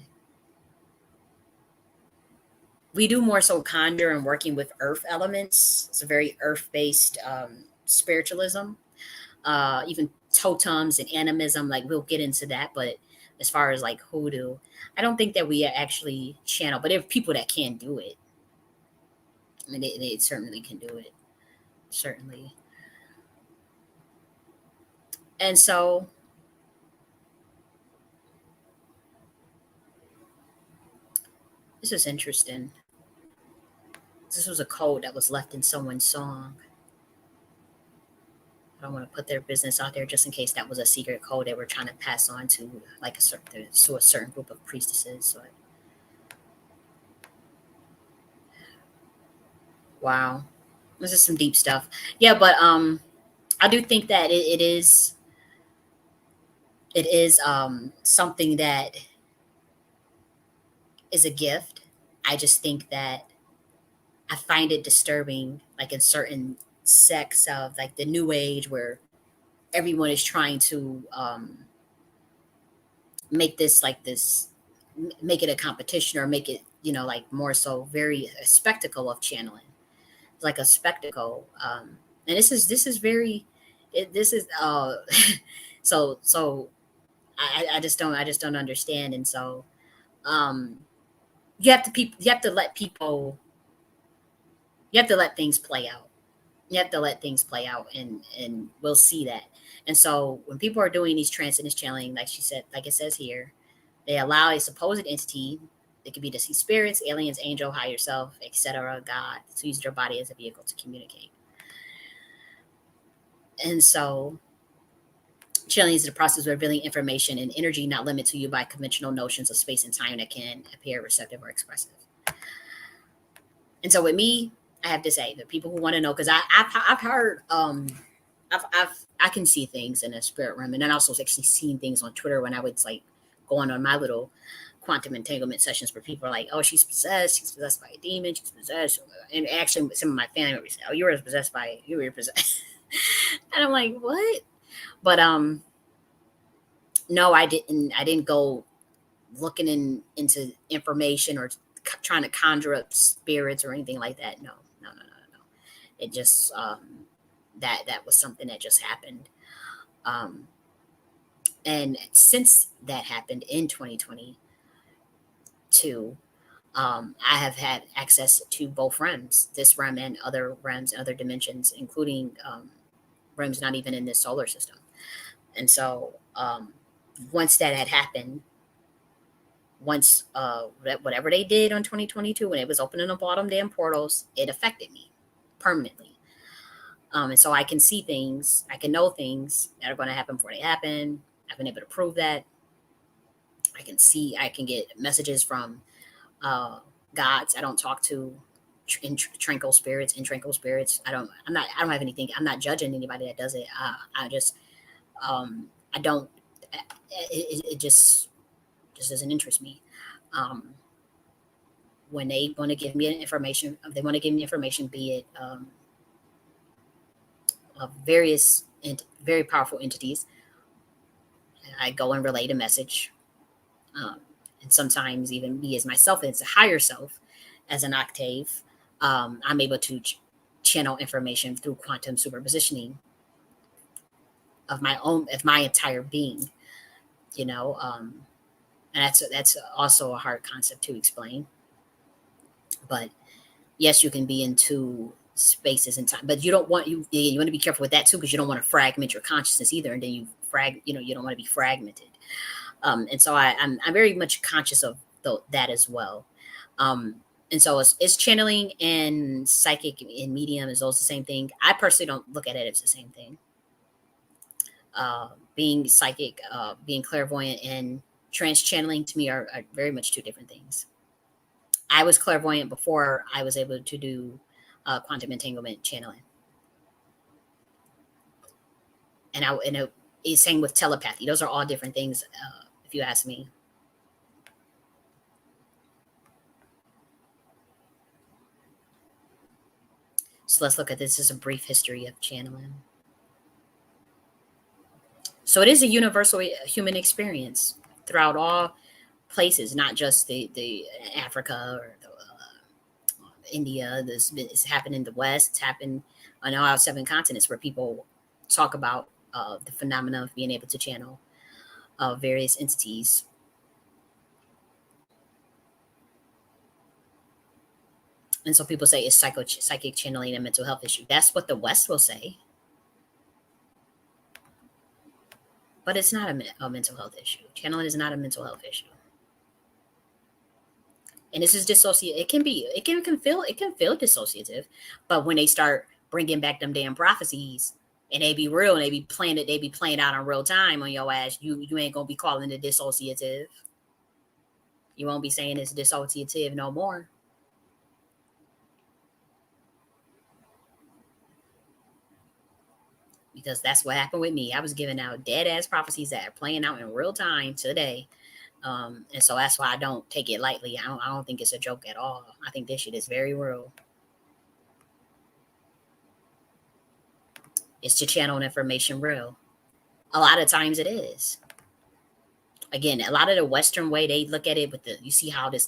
we do more so conjure and working with earth elements. It's a very earth based spiritualism. Even totems and animism, like, we'll get into that. But as far as, like, hoodoo, I don't think that we actually channel. But there are people that can do it. I mean, they certainly can do it. Certainly. And so this is interesting. This was a code that was left in someone's song. I don't want to put their business out there, just in case that was a secret code they were trying to pass on to, like, a certain group of priestesses. So, wow, this is some deep stuff. Yeah, but I do think that it is something that is a gift. I just think that I find it disturbing, like, in certain sects of, like, the new age, where everyone is trying to make this like this make it a competition, or make it, like, more so very a spectacle of channeling. It's like a spectacle. And this is very this is so I just don't understand. And so um you have to let things play out. And we'll see that. And so when people are doing these transcendence channeling, like she said, like it says here, they allow a supposed entity, it could be to see spirits, aliens, angel, higher self, etc., God, to use their body as a vehicle to communicate. And so channeling is the process of revealing information and energy not limited to you by conventional notions of space and time that can appear receptive or expressive. And so with me, I have to say, the people who want to know, because I've heard I can see things in a spirit realm, and then also actually seeing things on Twitter when I would like going on my little quantum entanglement sessions where people are like, "Oh, she's possessed by a demon, she's possessed," and actually some of my family members say, "Oh, you were possessed," and I'm like, "What?" But no, I didn't go looking into information or trying to conjure up spirits or anything like that. No, no, no, no, no. It just that was something that just happened. Um, and since that happened in 2022, I have had access to both realms, this realm and other realms, other dimensions, including realms not even in this solar system. And so once that had happened, once whatever they did on 2022 when it was opening up all them damn portals, it affected me permanently. And so I can see things, I can know things that are going to happen before they happen. I've been able to prove that. I can get messages from uh, gods. I don't talk to tranquil spirits. In tranquil spirits, I don't have anything. I'm not judging anybody that does it. I just, I don't. It just doesn't interest me. Um, when they want to give me information, if they want to give me information, be it of various very powerful entities, I go and relay the message. Um, and sometimes even me as myself, as a higher self, as an octave, I'm able to channel information through quantum superpositioning of my entire being. You know, and that's also a hard concept to explain. But yes, you can be in two spaces and time, but you want to be careful with that too because you don't want to fragment your consciousness either, and then you don't want to be fragmented. And so I'm very much conscious of that as well. Um, and so it's channeling and psychic and medium is also the same thing. I personally don't look at it as the same thing. Being psychic, being clairvoyant, and trance channeling to me are very much two different things. I was clairvoyant before I was able to do quantum entanglement channeling, it's same with telepathy. Those are all different things, if you ask me. So let's look at this as a brief history of channeling. So it is a universal human experience throughout all places, not just the Africa or India. It's happened in the West. It's happened on all 7 continents where people talk about the phenomena of being able to channel various entities. And so people say it's psychic channeling a mental health issue. That's what the West will say, but it's not a mental health issue. Channeling is not a mental health issue. And this is dissociative. It can feel dissociative, but when they start bringing back them damn prophecies and they be real and they be playing out in real time on your ass, you ain't gonna be calling it dissociative. You won't be saying it's dissociative no more, because that's what happened with me. I was giving out dead ass prophecies that are playing out in real time today. And so that's why I don't take it lightly. I don't think it's a joke at all. I think this shit is very real. It's to channel information real. A lot of times it is. Again, a lot of the Western way they look at it with you see how this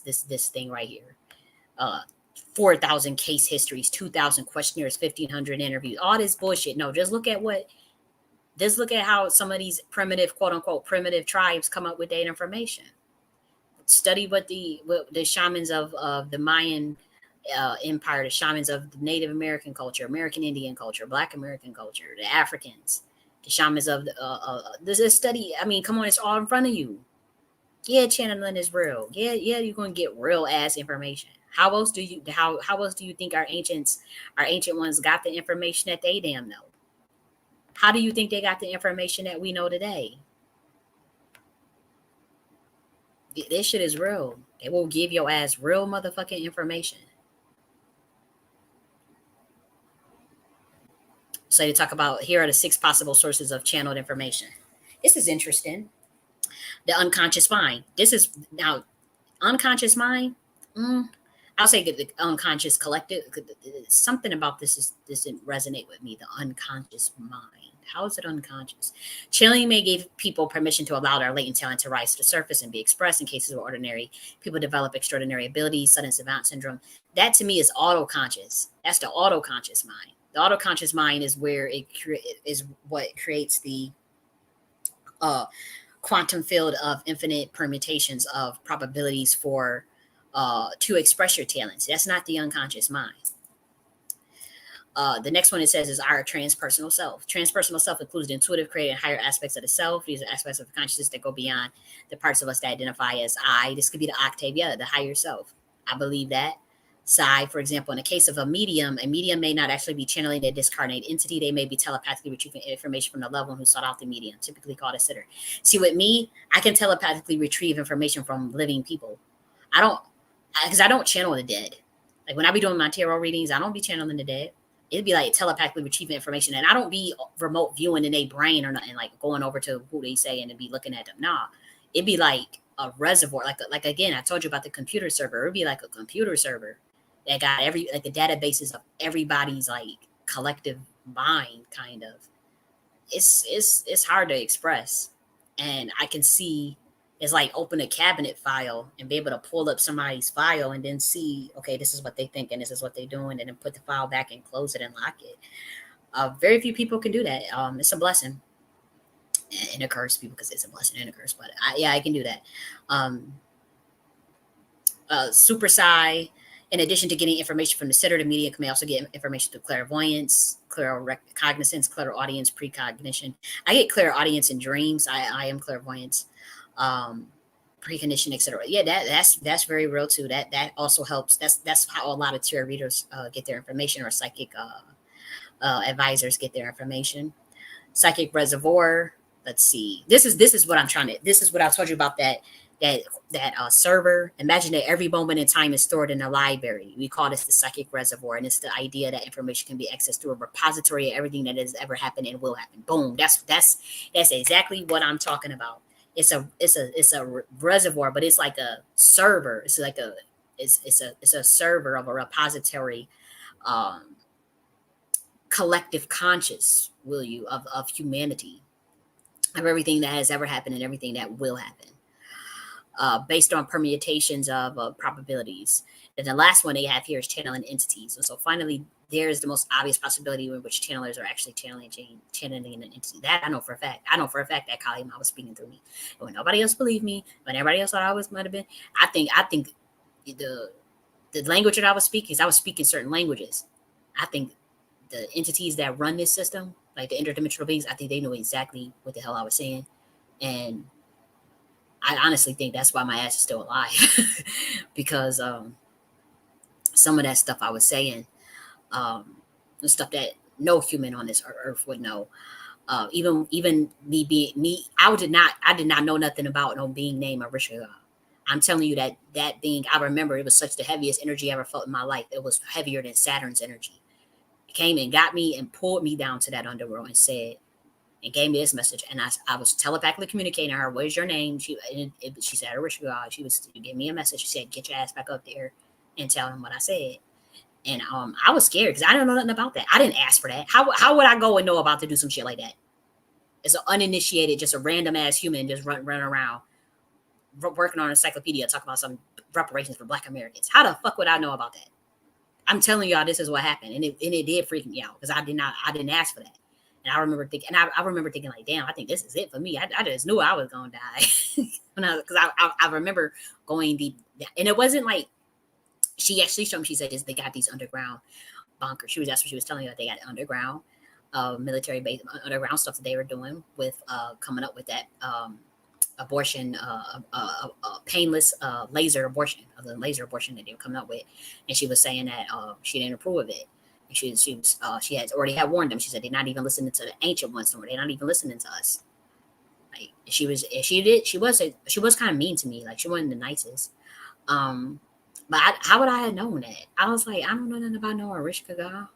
thing right here, uh, 4,000 case histories, 2,000 questionnaires, 1,500 interviews, all this bullshit. No, just look at how some of these primitive, quote unquote, primitive tribes come up with their information. Study what the shamans of the Mayan empire, the shamans of the Native American culture, American Indian culture, Black American culture, the Africans, the shamans of this is study. I mean, come on, it's all in front of you. Yeah, channeling is real. Yeah, you're gonna get real ass information. How else do you think our ancient ones got the information that they damn know? How do you think they got the information that we know today? This shit is real. They will give your ass real motherfucking information. So they talk about here are the 6 possible sources of channeled information. This is interesting. The unconscious mind. This is now unconscious mind. Mm, I'll say the unconscious collective. Something about this didn't resonate with me. The unconscious mind. How is it unconscious? Channeling may give people permission to allow their latent talent to rise to the surface and be expressed. In cases where ordinary people develop extraordinary abilities, sudden savant syndrome. That to me is auto-conscious. That's the auto-conscious mind. The auto-conscious mind is where is what creates the uh, quantum field of infinite permutations of probabilities for to express your talents. That's not the unconscious mind. The next one it says is our transpersonal self. Transpersonal self includes the intuitive, creative, higher aspects of the self. These are aspects of consciousness that go beyond the parts of us that identify as I. This could be the octave, yeah, the higher self. I believe that. Psi, for example, in the case of a medium may not actually be channeling a discarnate entity. They may be telepathically retrieving information from the loved one who sought out the medium, typically called a sitter. See, with me, I can telepathically retrieve information from living people. Because I don't channel the dead. Like when I be doing my tarot readings, I don't be channeling the dead. It'd be like telepathically retrieving information, and I don't be remote viewing in their brain or nothing, like going over to who they say and be looking at them. Nah, it'd be like a reservoir, like again, I told you about the computer server. It'd be like a computer server that got the databases of everybody's like collective mind, kind of. It's hard to express, and I can see it's like open a cabinet file and be able to pull up somebody's file and then see, okay, this is what they think and this is what they're doing, and then put the file back and close it and lock it. Very few people can do that. It's a blessing and a curse. People can say it's a blessing and a curse, but I can do that. Super psi, in addition to getting information from the sitter, the medium may also get information through clairvoyance, claircognizance, clairaudience, precognition. I get clairaudience in dreams. I am clairvoyance, precognition, etc. Yeah, that's very real too. That also helps. That's how a lot of tarot readers get their information, or psychic advisors get their information. Psychic reservoir. Let's see. This is what I'm trying to. This is what I told you about that server. Imagine that every moment in time is stored in a library. We call this the psychic reservoir, and it's the idea that information can be accessed through a repository of everything that has ever happened and will happen. Boom. That's exactly what I'm talking about. It's a reservoir, but it's like a server. It's a server of a repository, collective conscious, will you, of humanity, of everything that has ever happened and everything that will happen. Based on permutations of probabilities. And the last one they have here is channeling entities. And so finally, there's the most obvious possibility in which channelers are actually channeling an entity. That I know for a fact. I know for a fact that Kali Ma was speaking through me. And when nobody else believed me, when everybody else thought I might have been, I think the language that I was speaking, is I was speaking certain languages. I think the entities that run this system, like the interdimensional beings, I think they know exactly what the hell I was saying. And I honestly think that's why my ass is still alive, because some of that stuff I was saying, the stuff that no human on this earth would know. Even me being me, I did not know nothing about no being named Arisha. I'm telling you that being, I remember it was such the heaviest energy I ever felt in my life. It was heavier than Saturn's energy. It came and got me and pulled me down to that underworld and said, and gave me this message. And I was telepathically communicating to her, "What is your name?" She said, "Arisha." She gave me a message. She said, "Get your ass back up there and tell them what I said." And I was scared because I didn't know nothing about that. I didn't ask for that. How would I go and know about to do some shit like that? It's an uninitiated, just a random ass human just running around working on an encyclopedia talking about some reparations for Black Americans. How the fuck would I know about that? I'm telling y'all, this is what happened, and it did freak me out because I didn't ask for that. And I remember thinking, like, damn, I think this is it for me. I just knew I was gonna die. Because I remember going deep, and it wasn't like she actually showed me. She said, they got these underground bunkers. That's what she was telling me, that they got underground military base, underground stuff that they were doing with coming up with that abortion, painless laser abortion, the laser abortion that they were coming up with. And she was saying that she didn't approve of it. She had already had warned them. She said they're not even listening to the ancient ones anymore. They're not even listening to us. Like she was kind of mean to me. Like she wasn't the nicest. But how would I have known that? I was like, I don't know nothing about no Arishka girl.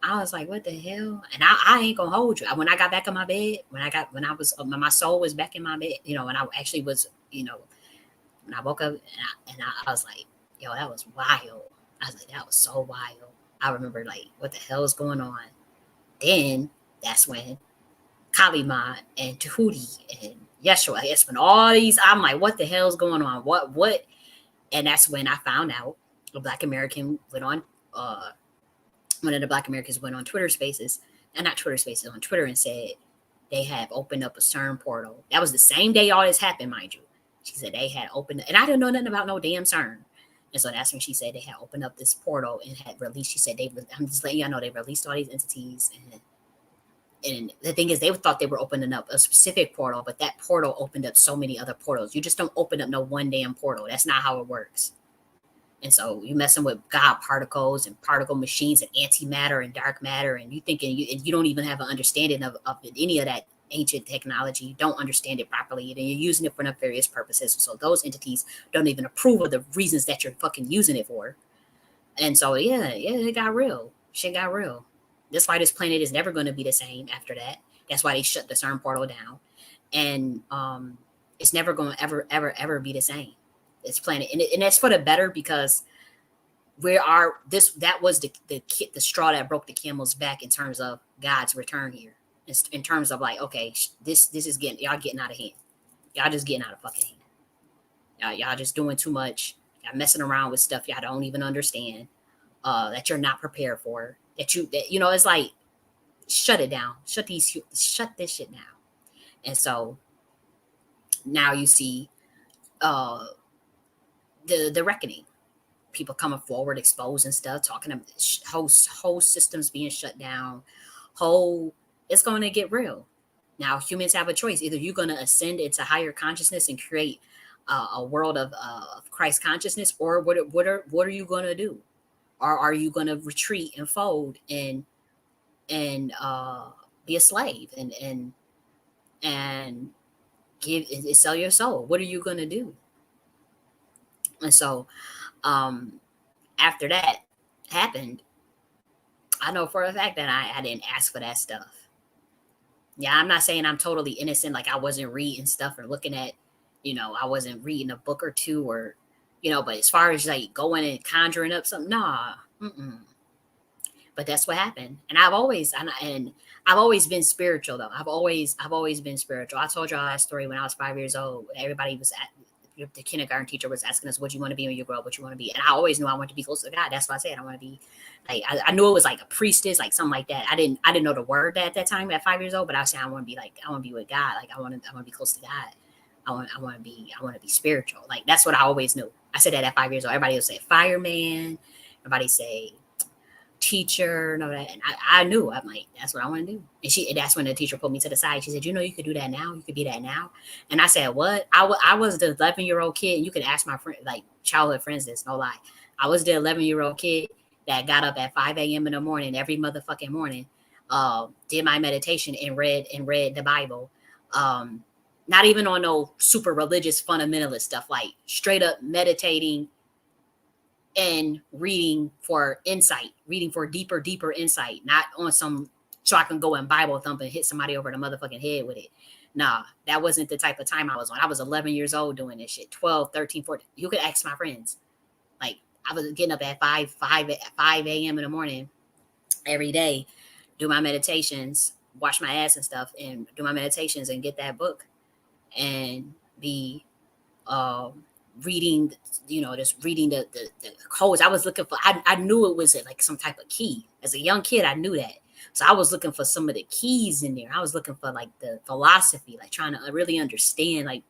I was like, what the hell? And I ain't gonna hold you. When I got back in my bed, my soul was back in my bed, when I actually was, when I woke up I was like, yo, that was wild. I was like, that was so wild. I remember like, what the hell is going on? Then that's when Kalima and Tahuti and Yeshua, it's when all these, I'm like, what the hell's going on? What? And that's when I found out a Black American went on, one of the Black Americans went on Twitter Spaces, and not Twitter Spaces, on Twitter, and said they have opened up a CERN portal. That was the same day all this happened, mind you. She said they had opened, and I didn't know nothing about no damn CERN. And so that's when she said they had opened up this portal and had released. She said I'm just letting y'all know they released all these entities. And the thing is, they thought they were opening up a specific portal, but that portal opened up so many other portals. You just don't open up no one damn portal. That's not how it works. And so you messing with God particles and particle machines and antimatter and dark matter, and you thinking you don't even have an understanding of any of that ancient technology. You don't understand it properly, and you're using it for nefarious purposes. So those entities don't even approve of the reasons that you're fucking using it for. And so yeah, it got real. Shit got real. That's why this planet is never going to be the same after that. That's why they shut the CERN portal down, and it's never going to ever be the same. This planet, and that's for the better, because that was the straw that broke the camel's back in terms of God's return here. In terms of like, okay, this is y'all getting out of hand. Y'all just getting out of fucking hand. Y'all just doing too much. Y'all messing around with stuff y'all don't even understand. That you're not prepared for. That it's like, shut it down. Shut this shit down. And so now you see the reckoning. People coming forward, exposing stuff, talking about whole systems being shut down. It's going to get real. Now humans have a choice. Either you're going to ascend into higher consciousness and create a world of Christ consciousness, or what are you going to do? Or are you going to retreat and fold and be a slave and sell your soul? What are you going to do? And so after that happened, I know for a fact that I didn't ask for that stuff. Yeah, I'm not saying I'm totally innocent, like I wasn't reading stuff or looking at, I wasn't reading a book or two, or, but as far as like going and conjuring up something, nah. But that's what happened. And I've always been spiritual though. I've always been spiritual. I told y'all that story when I was 5 years old. Everybody was the kindergarten teacher was asking us, what you want to be when you grow up, what you want to be. And I always knew I wanted to be close to God. That's why I said I want to be like, I knew it was like a priestess, like something like that. I didn't know the word at that time at 5 years old, but I was saying I want to be with God. Like I want to be close to God. I want to be spiritual. Like that's what I always knew. I said that at 5 years old. Everybody would say fireman. Everybody say teacher and all that. And I knew, I'm like, that's what I want to do. And that's when the teacher pulled me to the side. She said, you could do that now. You could be that now. And I said, what? I was the 11-year-old kid. And you can ask my friend, like childhood friends, this, no lie. I was the 11-year-old kid that got up at 5 a.m. in the morning, every motherfucking morning, did my meditation and read the Bible. Not even on no super religious fundamentalist stuff, like straight up meditating and reading for insight, reading for deeper insight, not on some so I can go and Bible thump and hit somebody over the motherfucking head with it. Nah, that wasn't the type of time I was on. I was 11 years old doing this shit, 12, 13, 14. You could ask my friends. Like I was getting up at 5 a.m. in the morning every day, do my meditations, wash my ass and stuff, and do my meditations and get that book and be reading, just reading the codes. I was looking for, I knew it was like some type of key. As a young kid, I knew that. So I was looking for some of the keys in there. I was looking for like the philosophy, like trying to really understand, like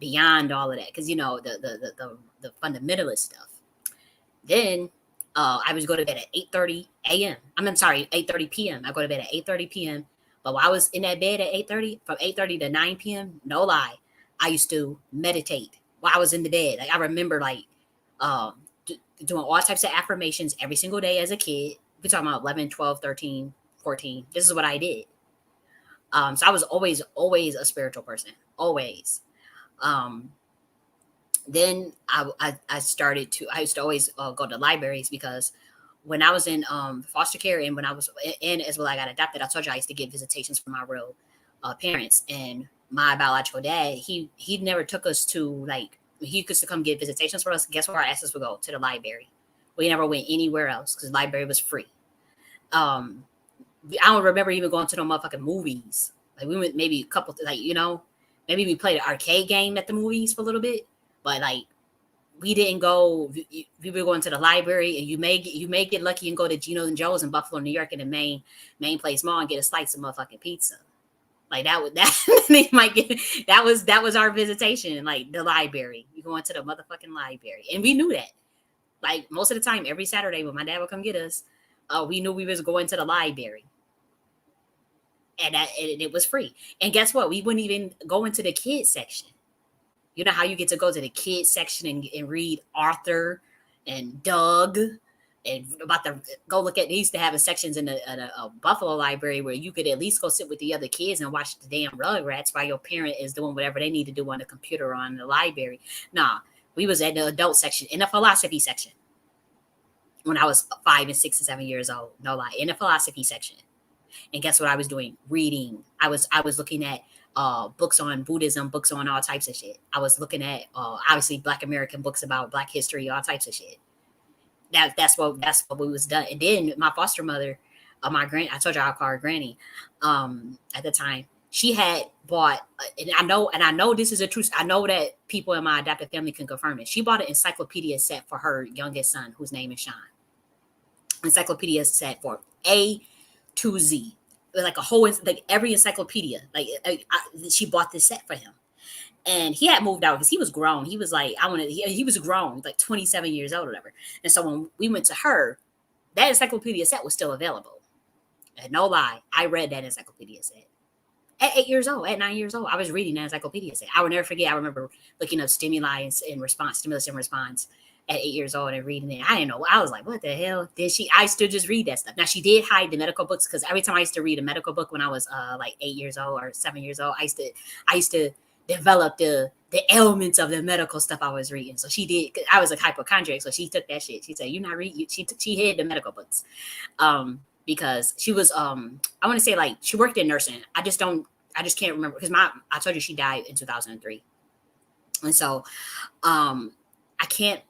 beyond all of that. Cause the fundamentalist stuff. Then I was go to bed at 8:30 a.m. I'm sorry, 8:30 p.m. I go to bed at 8:30 p.m. But while I was in that bed at 8:30, from 8:30 to 9 p.m., no lie, I used to meditate while I was in the bed. Like I remember like doing all types of affirmations every single day as a kid. We're talking about 11, 12, 13, 14. This is what I did. So I was always a spiritual person. Always. Then I used to always go to libraries because when I was in foster care and when I was in as well, I got adopted. I told you I used to get visitations from my real parents, and my biological dad. He never took us to like he used to come get visitations for us. Guess where our asses would go? To the library. We never went anywhere else because the library was free. Um, I don't remember even going to no motherfucking movies. Like we went maybe a couple, like maybe we played an arcade game at the movies for a little bit, but like we didn't go. We were going to the library, and you may get lucky and go to Gino and Joe's in Buffalo, New York, in the main place mall and get a slice of motherfucking pizza. Like that would that they might get that was our visitation, like the library. You go into the motherfucking library, and we knew that. Like most of the time, every Saturday when my dad would come get us, we knew we was going to the library, and it was free. And guess what? We wouldn't even go into the kids section. You know how you get to go to the kids section and read Arthur and Doug and about the go look at. They used to have sections in a Buffalo library where you could at least go sit with the other kids and watch the damn Rugrats while your parent is doing whatever they need to do on the computer or on the library. Nah, we was at the adult section in the philosophy section when I was 5 and 6 and 7 years old. No lie, in the philosophy section. And guess what I was doing? Reading. I was looking at books on Buddhism, books on all types of shit. I was looking at obviously Black American books about Black history, all types of shit. That's what we was done. And then my foster mother, I told you I called her granny. At the time, she had bought, and I know this is a truth. I know that people in my adopted family can confirm it. She bought an encyclopedia set for her youngest son, whose name is Sean. Encyclopedia set for A to Z, like a whole like every encyclopedia. She bought this set for him, and he had moved out because he was grown. He was like he was grown, like 27 years old or whatever. And so when we went to her, that encyclopedia set was still available. And no lie, I read that encyclopedia set at 8 years old, at 9 years old. I was reading that encyclopedia set. I will never forget. I remember looking up stimulus in response at 8 years old and reading it. I didn't know. I was like, what the hell? I still just read that stuff. Now she did hide the medical books because every time I used to read a medical book when I was like 8 years old or 7 years old, I used to develop the ailments of the medical stuff I was reading. So she did. I was a hypochondriac, so she took that shit. She said, "You're not reading." She hid the medical books, because she was I want to say like she worked in nursing. I just can't remember because I told you she died in 2003, and so I can't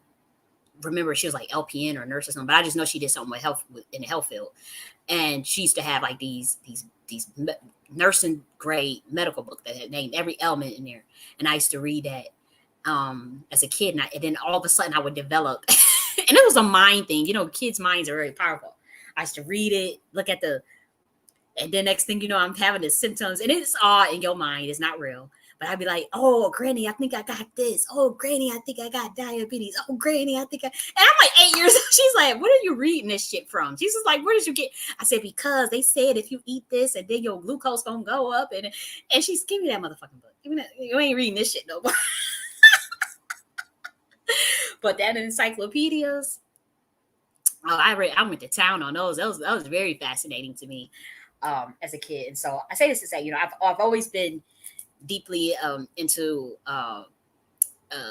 remember she was like LPN or nurse or something, but I just know she did something with health in the health field, and she used to have like these nursing grade medical book that had named every element in there, and I used to read that as a kid, and then all of a sudden I would develop, and it was a mind thing, kids' minds are very powerful. I used to read it, look at and then next thing you know, I'm having the symptoms, and it's all in your mind, it's not real. But I'd be like, oh, Granny, I think I got this. Oh, Granny, I think I got diabetes. Oh, Granny, I think and I'm like 8 years old. She's like, what are you reading this shit from? She's just like, where did you get? I said, because they said if you eat this and then your glucose gonna go up. And she's giving me that motherfucking book. You ain't reading this shit no more. But that encyclopedias, I went to town on those. That was very fascinating to me as a kid. And so I say this to say, I've always been deeply into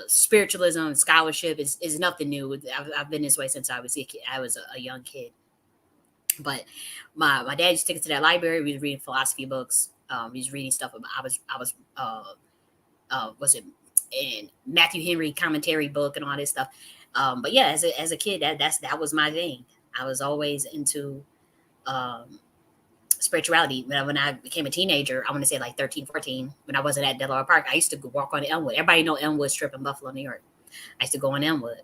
spiritualism and scholarship. Is nothing new. I've been this way since I was a kid. I was a young kid. But my dad used to take us to that library. We was reading philosophy books. We was reading stuff about. Was it in Matthew Henry commentary book and all this stuff. But yeah, as a kid, that was my thing. I was always into spirituality. When I became a teenager, I want to say like 13, 14, when I wasn't at Delaware Park, I used to walk on Elmwood. Everybody know Elmwood Strip in Buffalo, New York. I used to go on Elmwood.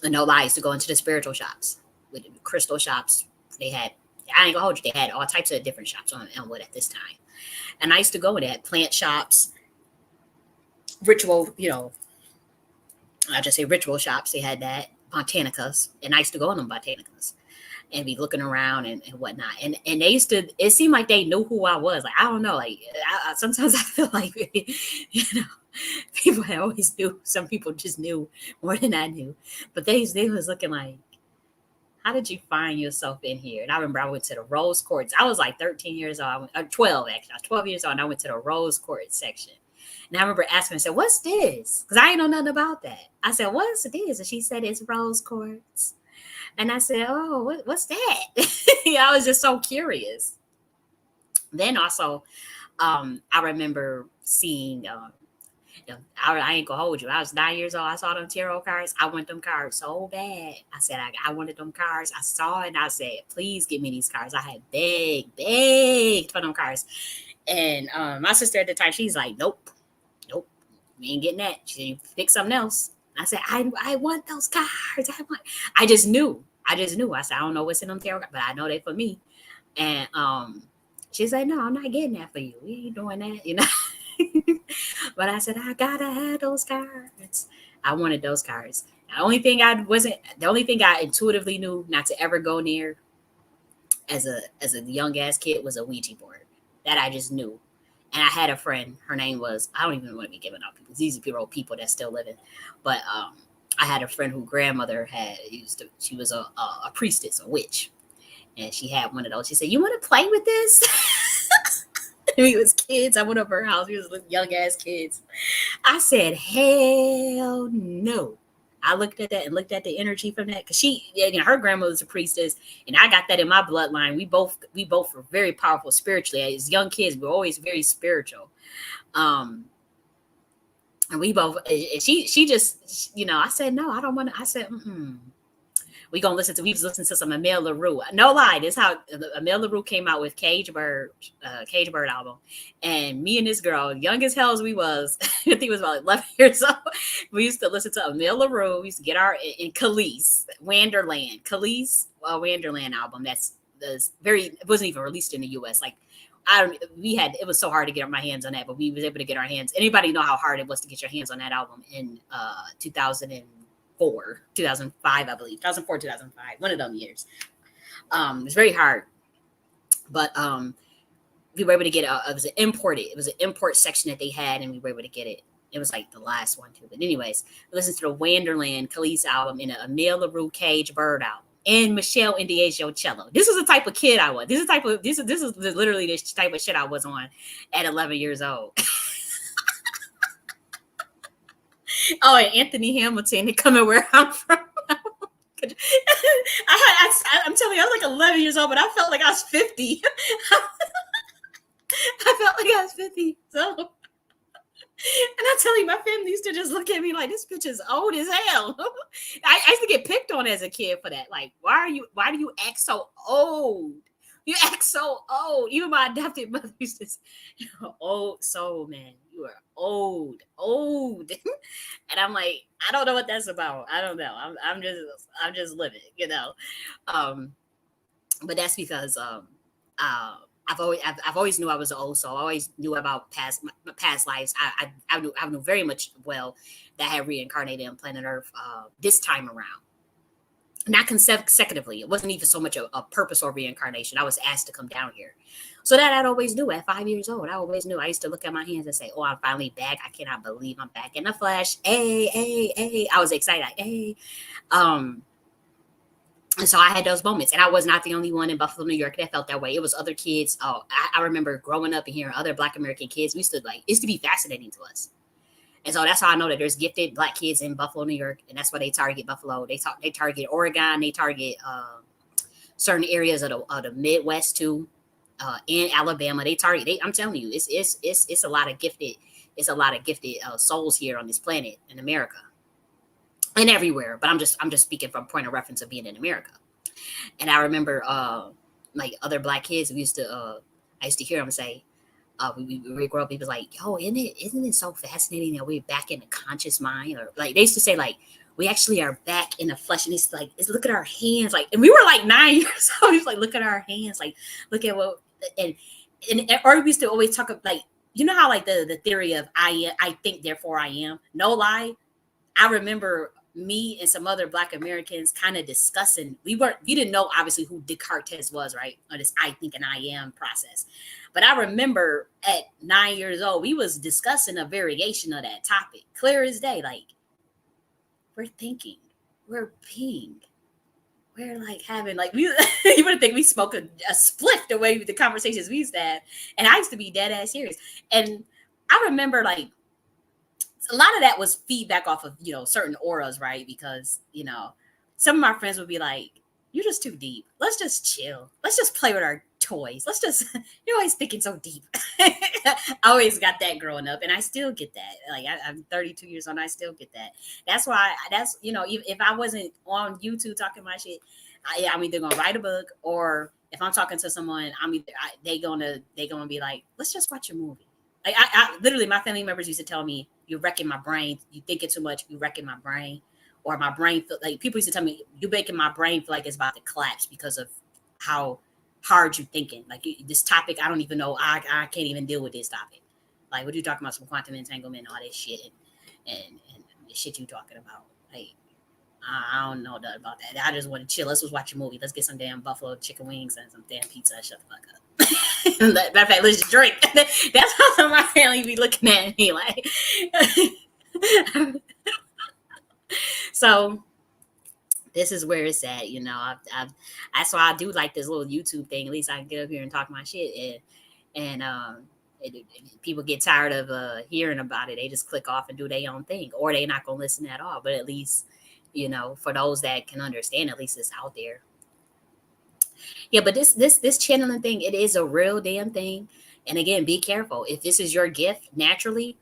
And no lie, I used to go into the spiritual shops, with the crystal shops. I ain't gonna hold you, they had all types of different shops on Elmwood at this time. And I used to go in that plant shops, ritual, I just say ritual shops. They had that botanicas, and I used to go in them botanicas and be looking around and whatnot. And they used to. It seemed like they knew who I was. Like I don't know. Like sometimes I feel like people had always knew. Some people just knew more than I knew. But they was looking like, how did you find yourself in here? And I remember I went to the Rose Quartz. I was like 13 years old. 12 actually. I was 12 years old, and I went to the Rose Quartz section. And I remember asking her, I said, what's this? Because I ain't know nothing about that. I said, what's this? And she said, it's rose quartz. And I said, oh, what's that? I was just so curious. Then also, I remember seeing, I ain't gonna hold you. I was 9 years old. I saw them tarot cards. I want them cards so bad. I said, I wanted them cards. I saw it and I said, please give me these cards. I had begged for them cards. And my sister at the time, she's like, nope, we ain't getting that. She pick something else. I said, I want those cards. I just knew. I said, I don't know what's in them tarot cards, but I know they for me. And she's like, no, I'm not getting that for you. We ain't doing that. But I said, I gotta have those cards. I wanted those cards. The only thing I intuitively knew not to ever go near as a young ass kid was a Ouija board. That I just knew. And I had a friend. Her name was, I don't even want to be giving out people. These are people that still living. But I had a friend who grandmother had used to. She was a priestess, a witch, and she had one of those. She said, "You want to play with this?" We was kids. I went over her house. We was young ass kids. I said, "Hell no." I looked at that and looked at the energy from that because her grandmother was a priestess, and I got that in my bloodline. We both were very powerful spiritually. As young kids, we were always very spiritual. Um, and we both. She just, I said no, I don't want to. I said, mm-mm. We was listening to some Emile LaRue. No lie, this is how Emile LaRue came out with Cage Bird album. And me and this girl, young as hell as we was, I think it was about 11 years old, we used to listen to Emile LaRue. We used to get our in Khalees, Wanderland album. It wasn't even released in the US. Like it was so hard to get my hands on that, but we was able to get our hands. Anybody know how hard it was to get your hands on that album in 2005, I believe, 2004, 2005, one of them years. It was very hard, but we were able to get it was an import section that they had, and we were able to get it. It was like the last one too. But anyways, listen to the Wanderland Khalees album and a Emile LaRue Cage Bird album. And Michelle Indiazo cello. This is the type of kid I was. This is literally the type of shit I was on at 11 years old. Oh, and Anthony Hamilton coming where I'm from. I'm telling you, I was like 11 years old, but I felt like I was 50. I felt like I was 50. So, and I tell you, my family used to just look at me like, this bitch is old as hell. I used to get picked on as a kid for that. Like, why do you act so old? You act so old. Even my adopted mother used to say, old soul, man. You are old. And I'm like, I don't know what that's about. I don't know. I'm just living, But that's because I've always knew I was old soul. I always knew about my past lives. I knew very much well that I had reincarnated on planet Earth this time around. Not consecutively. It wasn't even so much a purpose or reincarnation. I was asked to come down here. So that I always knew at 5 years old. I always knew. I used to look at my hands and say, oh, I'm finally back. I cannot believe I'm back in the flesh. Hey. I was excited. Like, hey. And so I had those moments. And I was not the only one in Buffalo, New York that felt that way. It was other kids. Oh, I remember growing up and hearing other Black American kids. It used to be fascinating to us. And so that's how I know that there's gifted Black kids in Buffalo, New York. And that's why they target Buffalo. They target Oregon. They target certain areas of the Midwest too. In Alabama, I'm telling you, it's a lot of gifted. It's a lot of gifted souls here on this planet in America and everywhere. But I'm just speaking from point of reference of being in America. And I remember like other Black kids, I used to hear them say, we grow up, people like, yo, isn't it so fascinating that we're back in the conscious mind? Or like they used to say, like, we actually are back in the flesh. And it's like, look at our hands. Like, and we were like 9 years old. It's like, look at our hands. Like, look at what, and or we used to always talk about, like, you know how like the theory of I think, therefore I am. No lie. I remember me and some other Black Americans kind of discussing. We didn't know obviously who Descartes was, right? Or this I think and I am process. But I remember at 9 years old, we was discussing a variation of that topic, clear as day. Like, we're thinking, we're being, we're like having, like, you would think we smoke a spliff the way the conversations we used to have. And I used to be dead ass serious. And I remember, like, a lot of that was feedback off of, certain auras, right? Because, some of my friends would be like, "You're just too deep. Let's just chill. Let's just play with our toys. Let's just." You're always thinking so deep. I always got that growing up, and I still get that. Like I'm 32 years old, and I still get that. That's why. That's if I wasn't on YouTube talking my shit, I'm either gonna write a book, or if I'm talking to someone, they gonna be like, "Let's just watch a movie." Like I literally, my family members used to tell me, "You're wrecking my brain. You thinking too much. You wrecking my brain." Or my brain feel like people used to tell me, "You're making my brain feel like it's about to collapse because of how hard you're thinking. Like this topic, I don't even know. I can't even deal with this topic. Like what are you talking about? Some quantum entanglement, all this shit, and the shit you talking about. Like I don't know nothing about that. I just want to chill. Let's just watch a movie. Let's get some damn buffalo chicken wings and some damn pizza. Shut the fuck up." Matter of fact, let's just drink. That's how my family be looking at me like. So this is where it's at. That's why I do like this little YouTube thing. At least I can get up here and talk my shit, and people get tired of hearing about it. They just click off and do their own thing, or they not gonna listen at all. But at least, for those that can understand, at least it's out there. Yeah, but this channeling thing, it is a real damn thing. And again, be careful. If this is your gift naturally,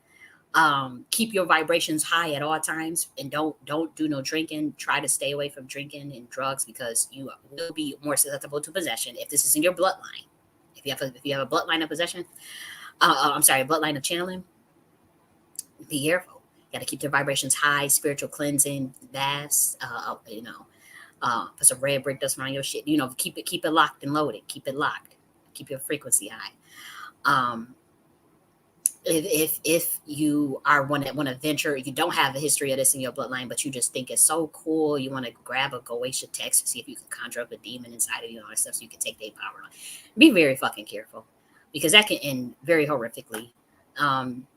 keep your vibrations high at all times, and don't do no drinking. Try to stay away from drinking and drugs, because you will be more susceptible to possession if this is in your bloodline. If you have a bloodline of possession, I'm sorry, a bloodline of channeling, be careful. You got to keep their vibrations high. Spiritual cleansing baths, put some red brick dust around your shit. Keep it locked and loaded. Keep it locked. Keep your frequency high. um if you are one that want to venture, you don't have a history of this in your bloodline, but you just think it's so cool, you want to grab a Goetia text to see if you can conjure up a demon inside of you and all that stuff, so you can take their power on. Be very fucking careful, because that can end very horrifically. Um,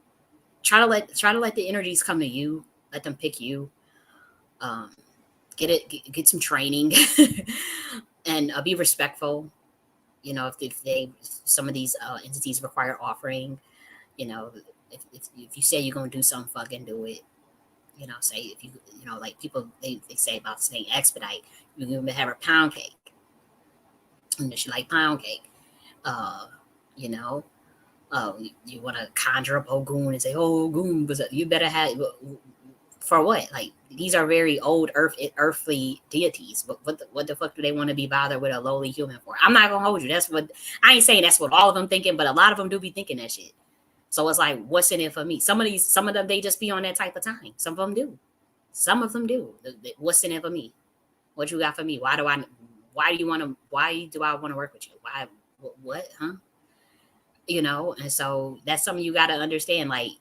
try to let the energies come to you. Let them pick you. Um, get some training, and be respectful. If some of these entities require offering, you know, if you say you're gonna do something, fucking do it. Say if like people they say about saying expedite, you're gonna have a pound cake, and she like pound cake. Uh, you know, you want to conjure up Ogun and say, "Oh, Ogun," but you better have for what? Like these are very old earthly deities. But what the fuck do they want to be bothered with a lowly human for? I'm not gonna hold you. That's what I ain't saying. That's what all of them thinking, but a lot of them do be thinking that shit. So it's like, what's in it for me? Some of them, they just be on that type of time. Some of them do. Some of them do. What's in it for me? What you got for me? Why do you want to? Why do I want to work with you? Why? What? Huh? And so that's something you got to understand. Like,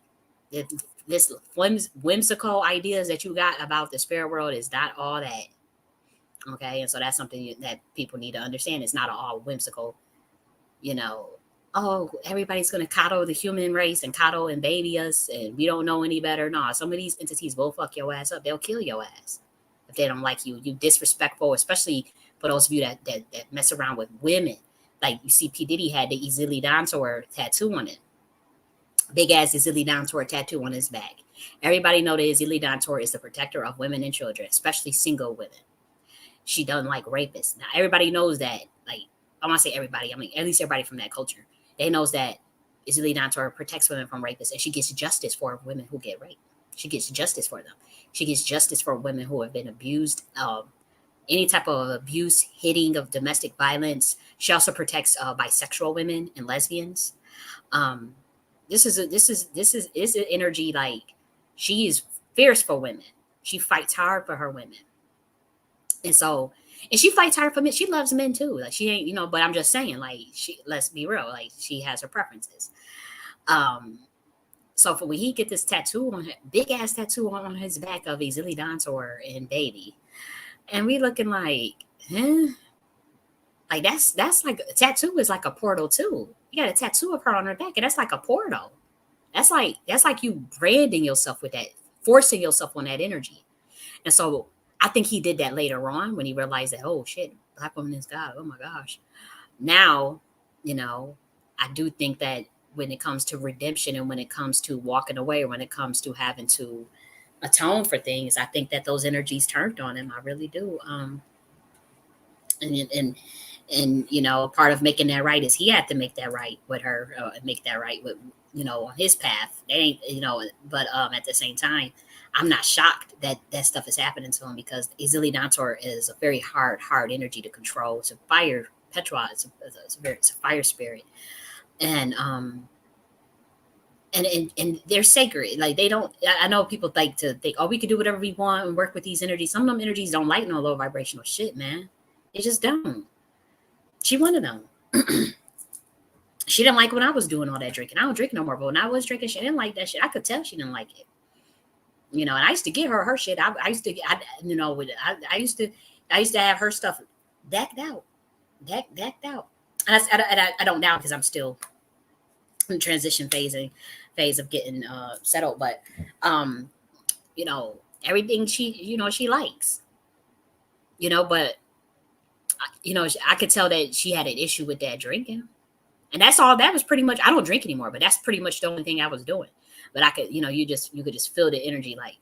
if this whimsical ideas that you got about the spirit world is not all that. Okay, and so that's something that people need to understand. It's not all whimsical. You know, oh, everybody's going to coddle the human race and coddle and baby us, and we don't know any better. No, some of these entities will fuck your ass up. They'll kill your ass if they don't like you. You disrespectful, especially for those of you that mess around with women. Like you see, P Diddy had the Ezili Dantor tattoo on it. Big ass Ezili Dantor tattoo on his back. Everybody know that Ezili Dantor is the protector of women and children, especially single women. She doesn't like rapists. Now everybody knows that. Like, I want to say everybody. I mean, at least everybody from that culture. They knows that Izili Dantor protects women from rapists, and she gets justice for women who get raped. She gets justice for them. She gets justice for women who have been abused, any type of abuse, hitting of domestic violence. She also protects bisexual women and lesbians. Um, this is an energy, like she is fierce for women. She fights hard for her women. And so, and she fights hard for men. She loves men too. Like she ain't, but I'm just saying, like let's be real, like she has her preferences. Um, so for when he get this tattoo on big ass tattoo on his back of Ezili Dantor and baby, and we looking like, huh? Like that's like a tattoo is like a portal too. You got a tattoo of her on her back, and that's like a portal. That's like you branding yourself with that, forcing yourself on that energy. And so I think he did that later on when he realized that, oh shit, black woman is God. Oh my gosh. Now, I do think that when it comes to redemption and when it comes to walking away, or when it comes to having to atone for things. I think that those energies turned on him. I really do. And you know, part of making that right is he had to make that right with her, make that right with, you know, on his path. They ain't, you know, but at the same time, I'm not shocked that that stuff is happening to him, because Izili Dantor is a very hard energy to control. It's a fire Petra. It's a fire spirit, and and they're sacred. Like, they don't. I know people like to think, oh, we can do whatever we want and work with these energies. Some of them energies don't like no low vibrational shit, man. They just don't. She one of them. She didn't like when I was doing all that drinking. I don't drink no more, but when I was drinking, she didn't like that shit. I could tell she didn't like it. You know, and I used to get her shit. I used to, you know, I used to have her stuff decked out, decked out. And I don't now, because I'm still in transition phase of getting settled. But you know, everything she, you know, she likes, you know, but you know, I could tell that she had an issue with that drinking. And that's all. That was pretty much. I don't drink anymore, but that's pretty much the only thing I was doing. But I could, you know, you could just feel the energy. Like,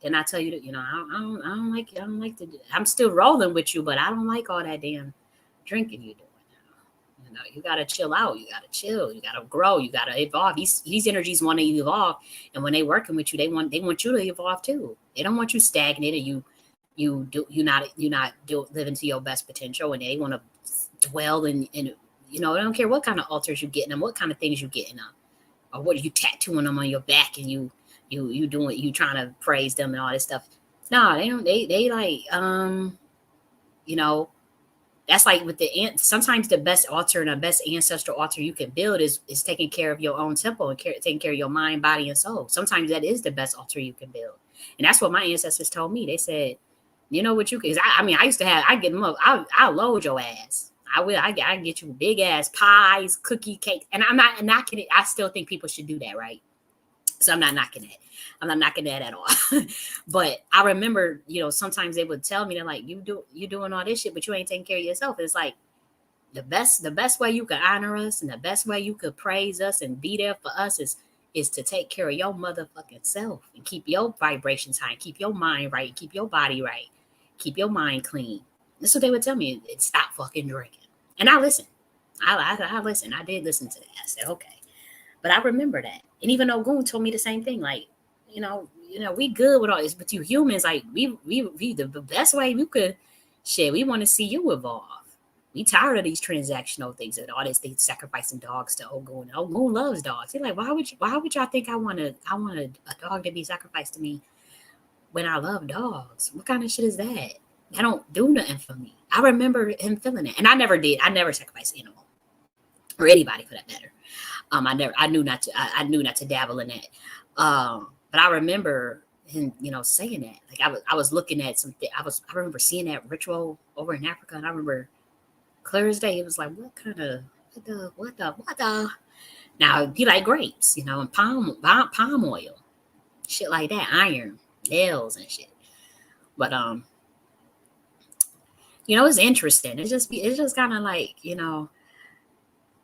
can I tell you that, you know, I don't like to. I'm still rolling with you, but I don't like all that damn drinking you doing now. You know, you gotta chill out. You gotta chill. You gotta grow. You gotta evolve. These energies want to evolve, and when they working with you, they want you to evolve too. They don't want you stagnated. You not living to your best potential, and they want to dwell in. You know, I don't care what kind of altars you getting them, what kind of things you getting them, or what are you tattooing them on your back, and you doing, you trying to praise them and all this stuff. No, they don't. They like, you know, that's like with the ant. Sometimes the best altar and the best ancestral altar you can build is taking care of your own temple and taking care of your mind, body, and soul. Sometimes that is the best altar you can build, and that's what my ancestors told me. They said, you know what you can. I mean, I used to have. I get them up. I'll load your ass. I will. I can get you big ass pies, cookie, cake, and I'm not knocking it. I still think people should do that, right? So I'm not knocking it. I'm not knocking that at all. But I remember, you know, sometimes they would tell me, they're like, you doing all this shit, but you ain't taking care of yourself. It's like the best way you could honor us, and the best way you could praise us and be there for us is to take care of your motherfucking self and keep your vibrations high, keep your mind right, keep your body right, keep your mind clean. That's what they would tell me. Stop fucking drinking. And I listened. I listened. I did listen to that. I said, okay. But I remember that. And even though Goon told me the same thing, like, we good with all this, but you humans, like, we the best way we could, shit, we want to see you evolve. We tired of these transactional things and all this, they sacrificing dogs to Ogun. Ogun loves dogs. He's like, why would y'all think I want a dog to be sacrificed to me when I love dogs? What kind of shit is that? I don't do nothing for me. I remember him feeling it, and I never did. I never sacrificed an animal, or anybody for that matter. I knew not to. I knew not to dabble in that. But I remember him, you know, saying that. Like, I was looking at something. I remember seeing that ritual over in Africa, and I remember clear as day. It was like, what the. Now he like grapes, you know, and palm oil, shit like that, iron, nails and shit. But you know, it's interesting. It's just kind of like, you know,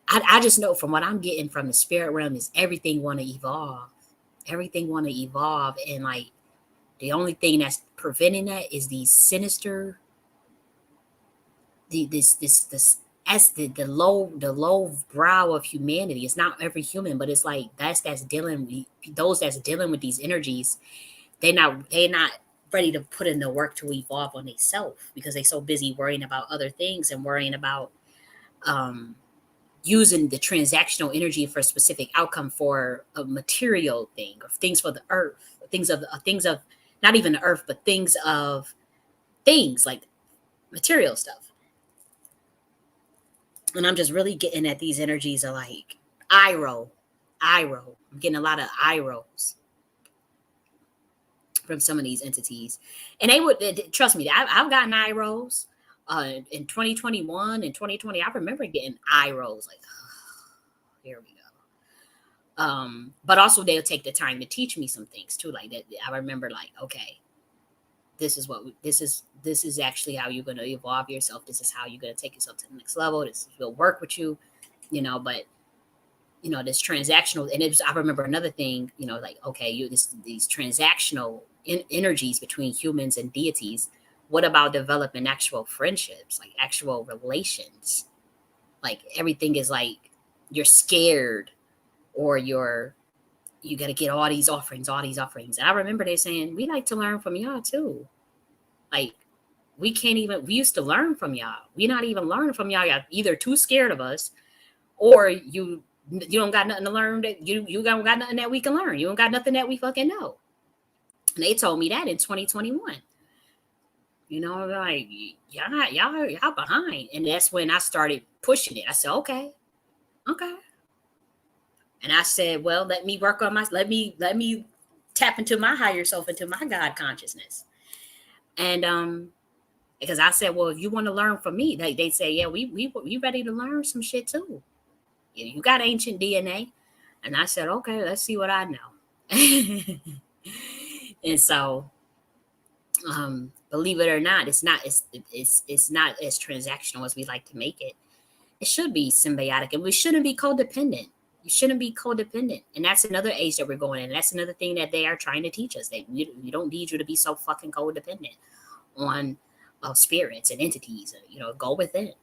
I just know from what I'm getting from the spirit realm is everything want to evolve. Everything want to evolve. And like, the only thing that's preventing that is these sinister, this as the low brow of humanity. It's not every human, but it's like that's dealing with those that's dealing with these energies. They're not ready to put in the work to evolve on themselves, because they're so busy worrying about other things and worrying about um using the transactional energy for a specific outcome for a material thing, or things for the earth, things of not even the earth, but things like material stuff. And I'm just really getting at these energies are like eye roll. I'm getting a lot of eye rolls from some of these entities, and trust me. I've gotten eye rolls in 2021 and 2020. I remember getting eye rolls like, oh, here we go. But also they'll take the time to teach me some things too, like that. I remember, like, okay, this is actually how you're going to evolve yourself. This is how you're going to take yourself to the next level. This will work with you, you know. But this transactional, and I remember another thing, like, okay, these transactional energies between humans and deities. What about developing actual friendships, like actual relations? Like everything is like you're scared, or you got to get all these offerings, all these offerings. And I remember they saying, we like to learn from y'all too. Like we used to learn from y'all. We not even learning from y'all. Y'all either too scared of us, or you don't got nothing to learn, that you don't got nothing that we can learn. You don't got nothing that we fucking know. And they told me that in 2021. Like y'all behind. And that's when I started pushing it. I said, okay. And I said, well, let me work on let me tap into my higher self, into my God consciousness. And because I said, well, if you want to learn from me, they say, yeah, we ready to learn some shit too. You got ancient DNA. And I said, okay, let's see what I know. And so, believe it or not, it's not as transactional as we like to make it. It should be symbiotic, and we shouldn't be codependent. You shouldn't be codependent. And that's another age that we're going in. That's another thing that they are trying to teach us. That we don't need you to be so fucking codependent on spirits and entities. Go within.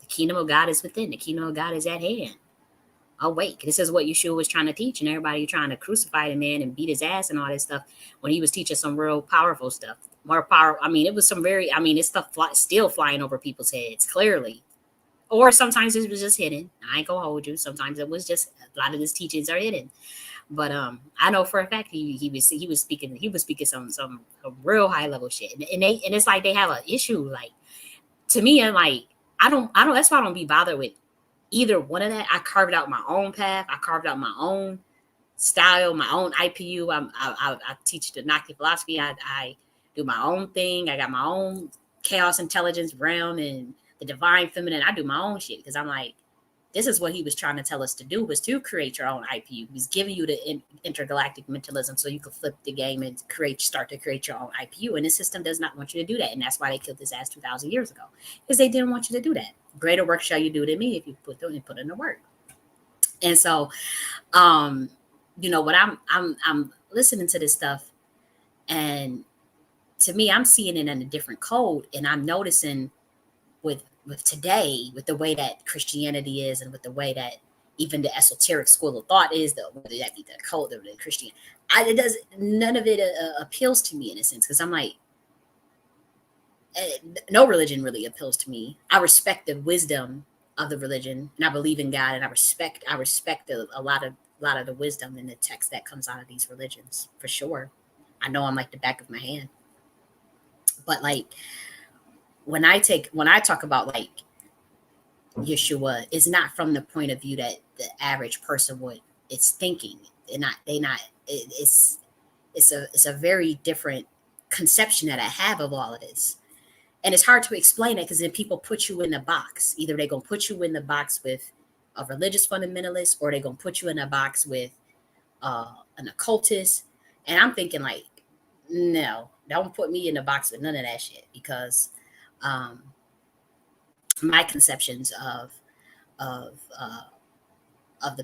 The kingdom of God is within. The kingdom of God is at hand. Awake. This is what Yeshua was trying to teach, and everybody trying to crucify the man and beat his ass and all this stuff, when he was teaching some real powerful stuff. More power. I mean, it was some very, it's stuff still flying over people's heads, clearly. Or sometimes it was just hidden. I ain't gonna hold you. Sometimes it was just, a lot of his teachings are hidden. But I know for a fact he was speaking some real high level shit. And it's like they have an issue. Like, to me, I'm like, I don't. That's why I don't be bothered with either one of that. I carved out my own path. I carved out my own style, my own IPU. I teach the Nocti philosophy. I do my own thing. I got my own chaos intelligence realm and the divine feminine. I do my own shit because I'm like, this is what he was trying to tell us to do, was to create your own IPU. He's giving you the intergalactic mentalism so you can flip the game and start to create your own IPU. And the system does not want you to do that. And that's why they killed his ass 2,000 years ago, because they didn't want you to do that. Greater work shall you do than me if you put in the work. And so, what I'm listening to this stuff, and to me, I'm seeing it in a different code, and I'm noticing with today, with the way that Christianity is, and with the way that even the esoteric school of thought is, whether that be the cult or the Christian, none of it appeals to me in a sense, because I'm like, no religion really appeals to me. I respect the wisdom of the religion, and I believe in God, and I respect a lot of the wisdom in the text that comes out of these religions, for sure. I know I'm like the back of my hand. But like, when I talk about like Yeshua, is not from the point of view that the average person is thinking. It's a very different conception that I have of all of this. And it's hard to explain it, because then people put you in a box. Either they're going to put you in the box with a religious fundamentalist, or they're going to put you in a box with an occultist. And I'm thinking like, no, don't put me in the box with none of that shit, because my conceptions of the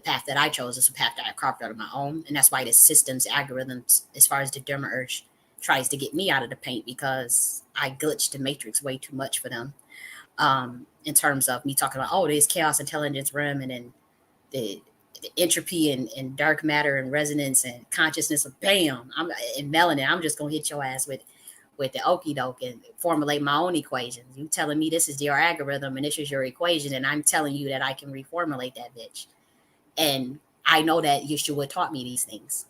path that I chose is a path that I carved out of my own. And that's why the system's algorithms, as far as the Derma Urge, tries to get me out of the paint, because I glitched the matrix way too much for them. In terms of me talking about, there's chaos intelligence realm, and then the entropy and dark matter and resonance and consciousness of bam, and melanin. I'm just gonna hit your ass with the okie doke and formulate my own equations. You telling me this is your algorithm and this is your equation, and I'm telling you that I can reformulate that bitch. And I know that Yeshua taught me these things.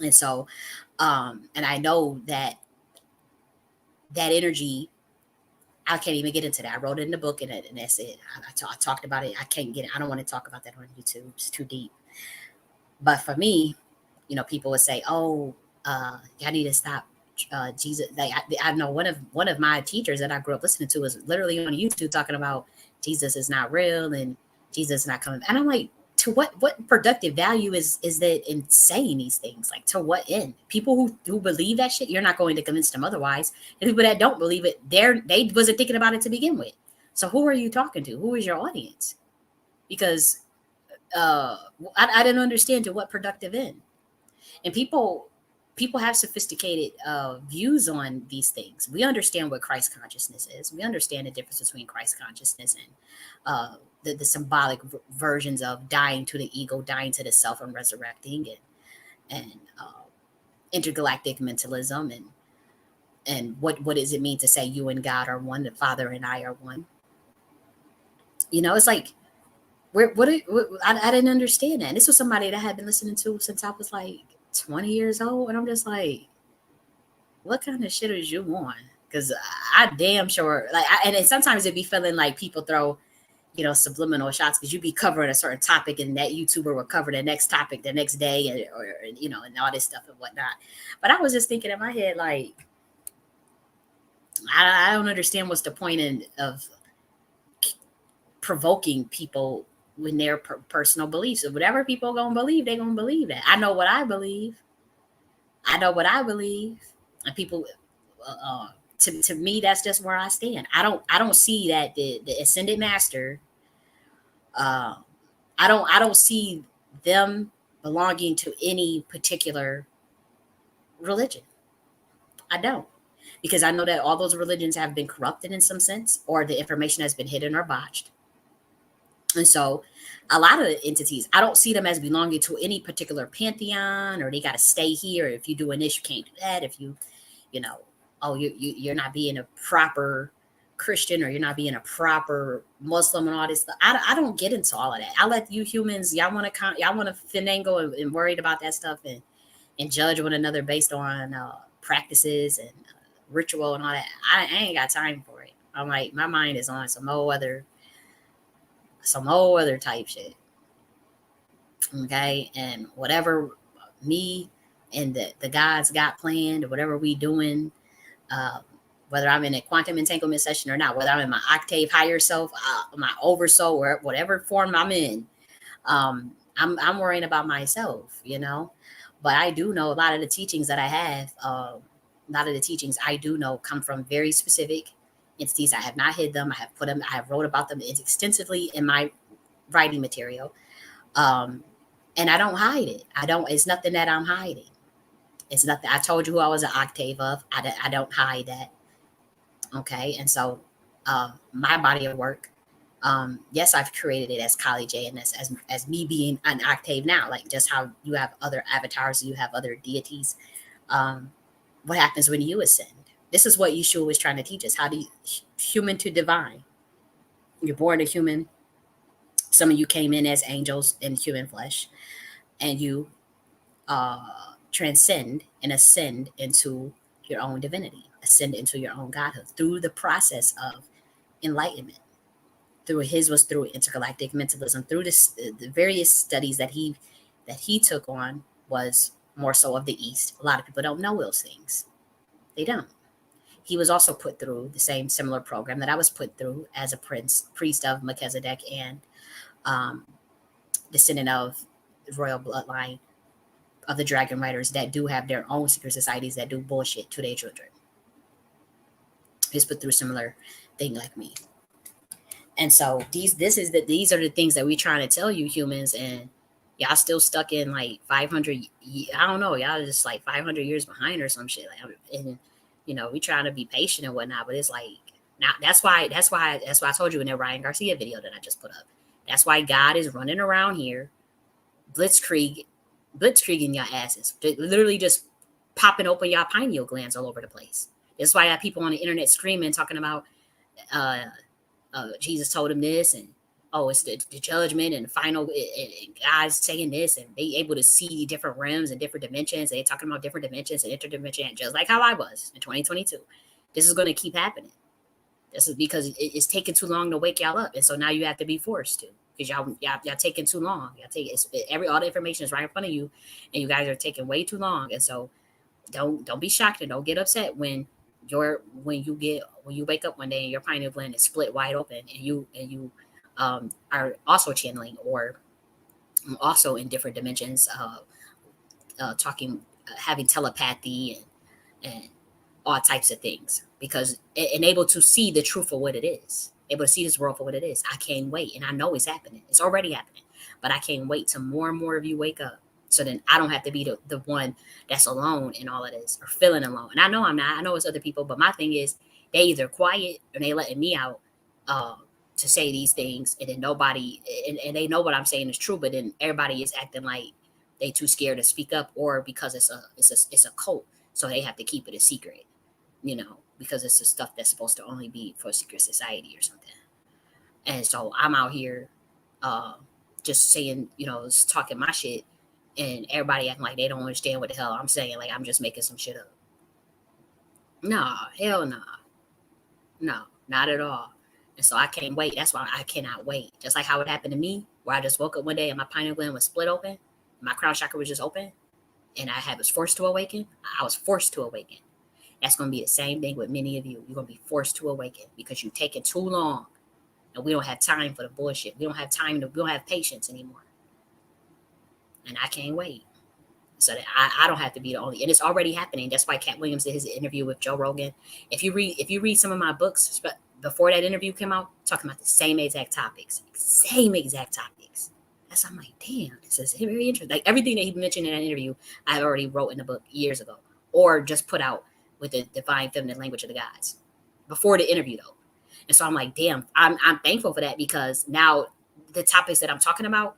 And so, and I know that energy, I can't even get into that. I wrote it in the book, and that's it. I talked about it. I can't get it. I don't want to talk about that on YouTube. It's too deep. But for me, people would say, "Oh, I need to stop Jesus." Like, I know one of my teachers that I grew up listening to was literally on YouTube talking about Jesus is not real and Jesus is not coming. And I'm like, to what productive value is that in saying these things? Like, to what end? People who believe that shit, you're not going to convince them otherwise. And people that don't believe it, they wasn't thinking about it to begin with. So who are you talking to? Who is your audience? Because uh, I didn't understand to what productive end. And people have sophisticated views on these things. We understand what Christ consciousness is. We understand the difference between Christ consciousness and the symbolic versions of dying to the ego, dying to the self, and resurrecting, and intergalactic mentalism, and what does it mean to say you and God are one, the Father and I are one. It's like I didn't understand that. And this was somebody that I had been listening to since I was like 20 years old, and I'm just like, what kind of shit is you on? Because I damn sure like, and then sometimes it'd be feeling like people throw subliminal shots because you'd be covering a certain topic and that YouTuber would cover the next topic the next day, and all this stuff and whatnot. But I was just thinking in my head, like, I don't understand what's the point of provoking people when their personal beliefs. If whatever people are gonna believe, they're gonna believe that. I know what I believe. I know what I believe, and people. To me, that's just where I stand. I don't see that the ascended master. Uh, I don't see them belonging to any particular religion. I don't, because I know that all those religions have been corrupted in some sense, or the information has been hidden or botched. And so a lot of the entities, I don't see them as belonging to any particular pantheon, or they got to stay here. If you're doing this, you can't do that. If you know, oh, you're not being a proper Christian, or you're not being a proper Muslim and all this stuff. I don't get into all of that. I let you humans, y'all want to finagle and worried about that stuff, and judge one another based on practices and ritual and all that. I ain't got time for it. I'm like, my mind is on some old other type shit. Okay. And whatever me and the gods got planned, or whatever we doing, uh, whether I'm in a quantum entanglement session or not, whether I'm in my octave higher self, my oversoul, or whatever form I'm in, I'm worrying about myself. But I do know a lot of the teachings that I have, a lot of the teachings I do know come from very specific entities. I have not hid them. I have put them, I have wrote about them extensively in my writing material. Um, and I don't hide it. It's nothing that I'm hiding. It's nothing. I told you who I was an octave of. I don't hide that. Okay. And so, my body of work, yes, I've created it as Kali J.N.S, as me being an octave now, like just how you have other avatars, you have other deities. Um, what happens when you ascend? This is what Yeshua was trying to teach us. How do you, human to divine? You're born a human. Some of you came in as angels in human flesh, and you transcend and ascend into your own divinity, ascend into your own godhood through the process of enlightenment. Through his was through intergalactic mentalism, through the various studies that he took on was more so of the East. A lot of people don't know those things. They don't. He was also put through the same similar program that I was put through as a priest of Melchizedek, and um, descendant of the royal bloodline of the dragon riders that do have their own secret societies that do bullshit to their children. He's put through a similar thing like me. And so these are the things that we trying to tell you humans, and y'all still stuck in like 500. I don't know, y'all just like 500 years behind or some shit. Like, and we trying to be patient and whatnot, but it's like now that's why I told you in that Ryan Garcia video that I just put up. That's why God is running around here, blitzkrieging your asses, literally just popping open your pineal glands all over the place. That's why I have people on the internet screaming, talking about uh, Jesus told him this, and oh, it's the judgment and the final, and God's saying this, and they able to see different realms and different dimensions. And they talking about different dimensions and interdimension, just like how I was in 2022. This is going to keep happening. This is because it's taking too long to wake y'all up, and so now you have to be forced to, because y'all taking too long. Y'all take all the information is right in front of you, and you guys are taking way too long. And so don't be shocked and don't get upset when you wake up one day and your pineal gland is split wide open, and you are also channeling, or also in different dimensions, talking, having telepathy, and all types of things, because and able to see the truth for what it is, able to see this world for what it is. I can't wait, and I know it's happening. It's already happening. But I can't wait till more and more of you wake up. So then I don't have to be the one that's alone in all of this or feeling alone. And I know I'm not. I know it's other people, but my thing is they either quiet or they letting me out uh, to say these things, and then nobody and they know what I'm saying is true, but then everybody is acting like they too scared to speak up, or because it's a cult, so they have to keep it a secret, because it's the stuff that's supposed to only be for a secret society or something. And so I'm out here uh, just saying, just talking my shit, and everybody acting like they don't understand what the hell I'm saying. Like I'm just making some shit up. Nah, hell nah. No, not at all. And so I can't wait. That's why I cannot wait. Just like how it happened to me, where I just woke up one day and my pineal gland was split open, my crown chakra was just open, and was forced to awaken. I was forced to awaken. That's going to be the same thing with many of you. You're going to be forced to awaken because you've taken too long, and we don't have time for the bullshit. We don't have we don't have patience anymore. And I can't wait. So that I don't have to be the only, and it's already happening. That's why Cat Williams did his interview with Joe Rogan. If you read some of my books before that interview came out, talking about the same exact topics. That's, I'm like, damn, this is very interesting. Like everything that he mentioned in that interview, I already wrote in the book years ago, or just put out with the divine feminine language of the gods before the interview though. And so I'm like, damn, I'm thankful for that, because now the topics that I'm talking about,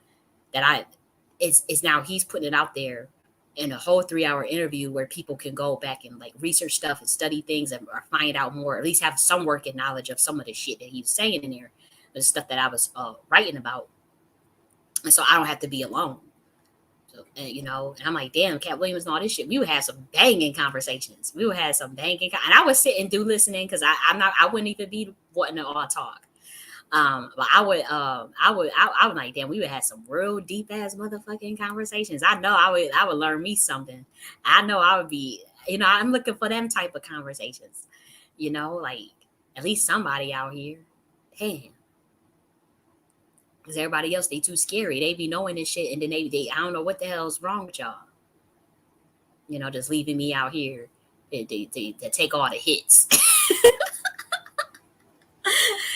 it's now he's putting it out there in a whole 3-hour interview where people can go back and like research stuff and study things or find out more, or at least have some working knowledge of some of the shit that he was saying in there, the stuff that I was writing about. And so I don't have to be alone. So, and I'm like, damn, Cat Williams and all this shit. We would have some banging conversations. And I would sit and do listening, because I wouldn't even be wanting to all talk. But I was like, damn, we would have some real deep ass motherfucking conversations. I know I would learn me something. I know I would be, I'm looking for them type of conversations, like at least somebody out here. Damn. Because everybody else, they too scary. They be knowing this shit, and then they I don't know what the hell's wrong with y'all. Just leaving me out here to take all the hits.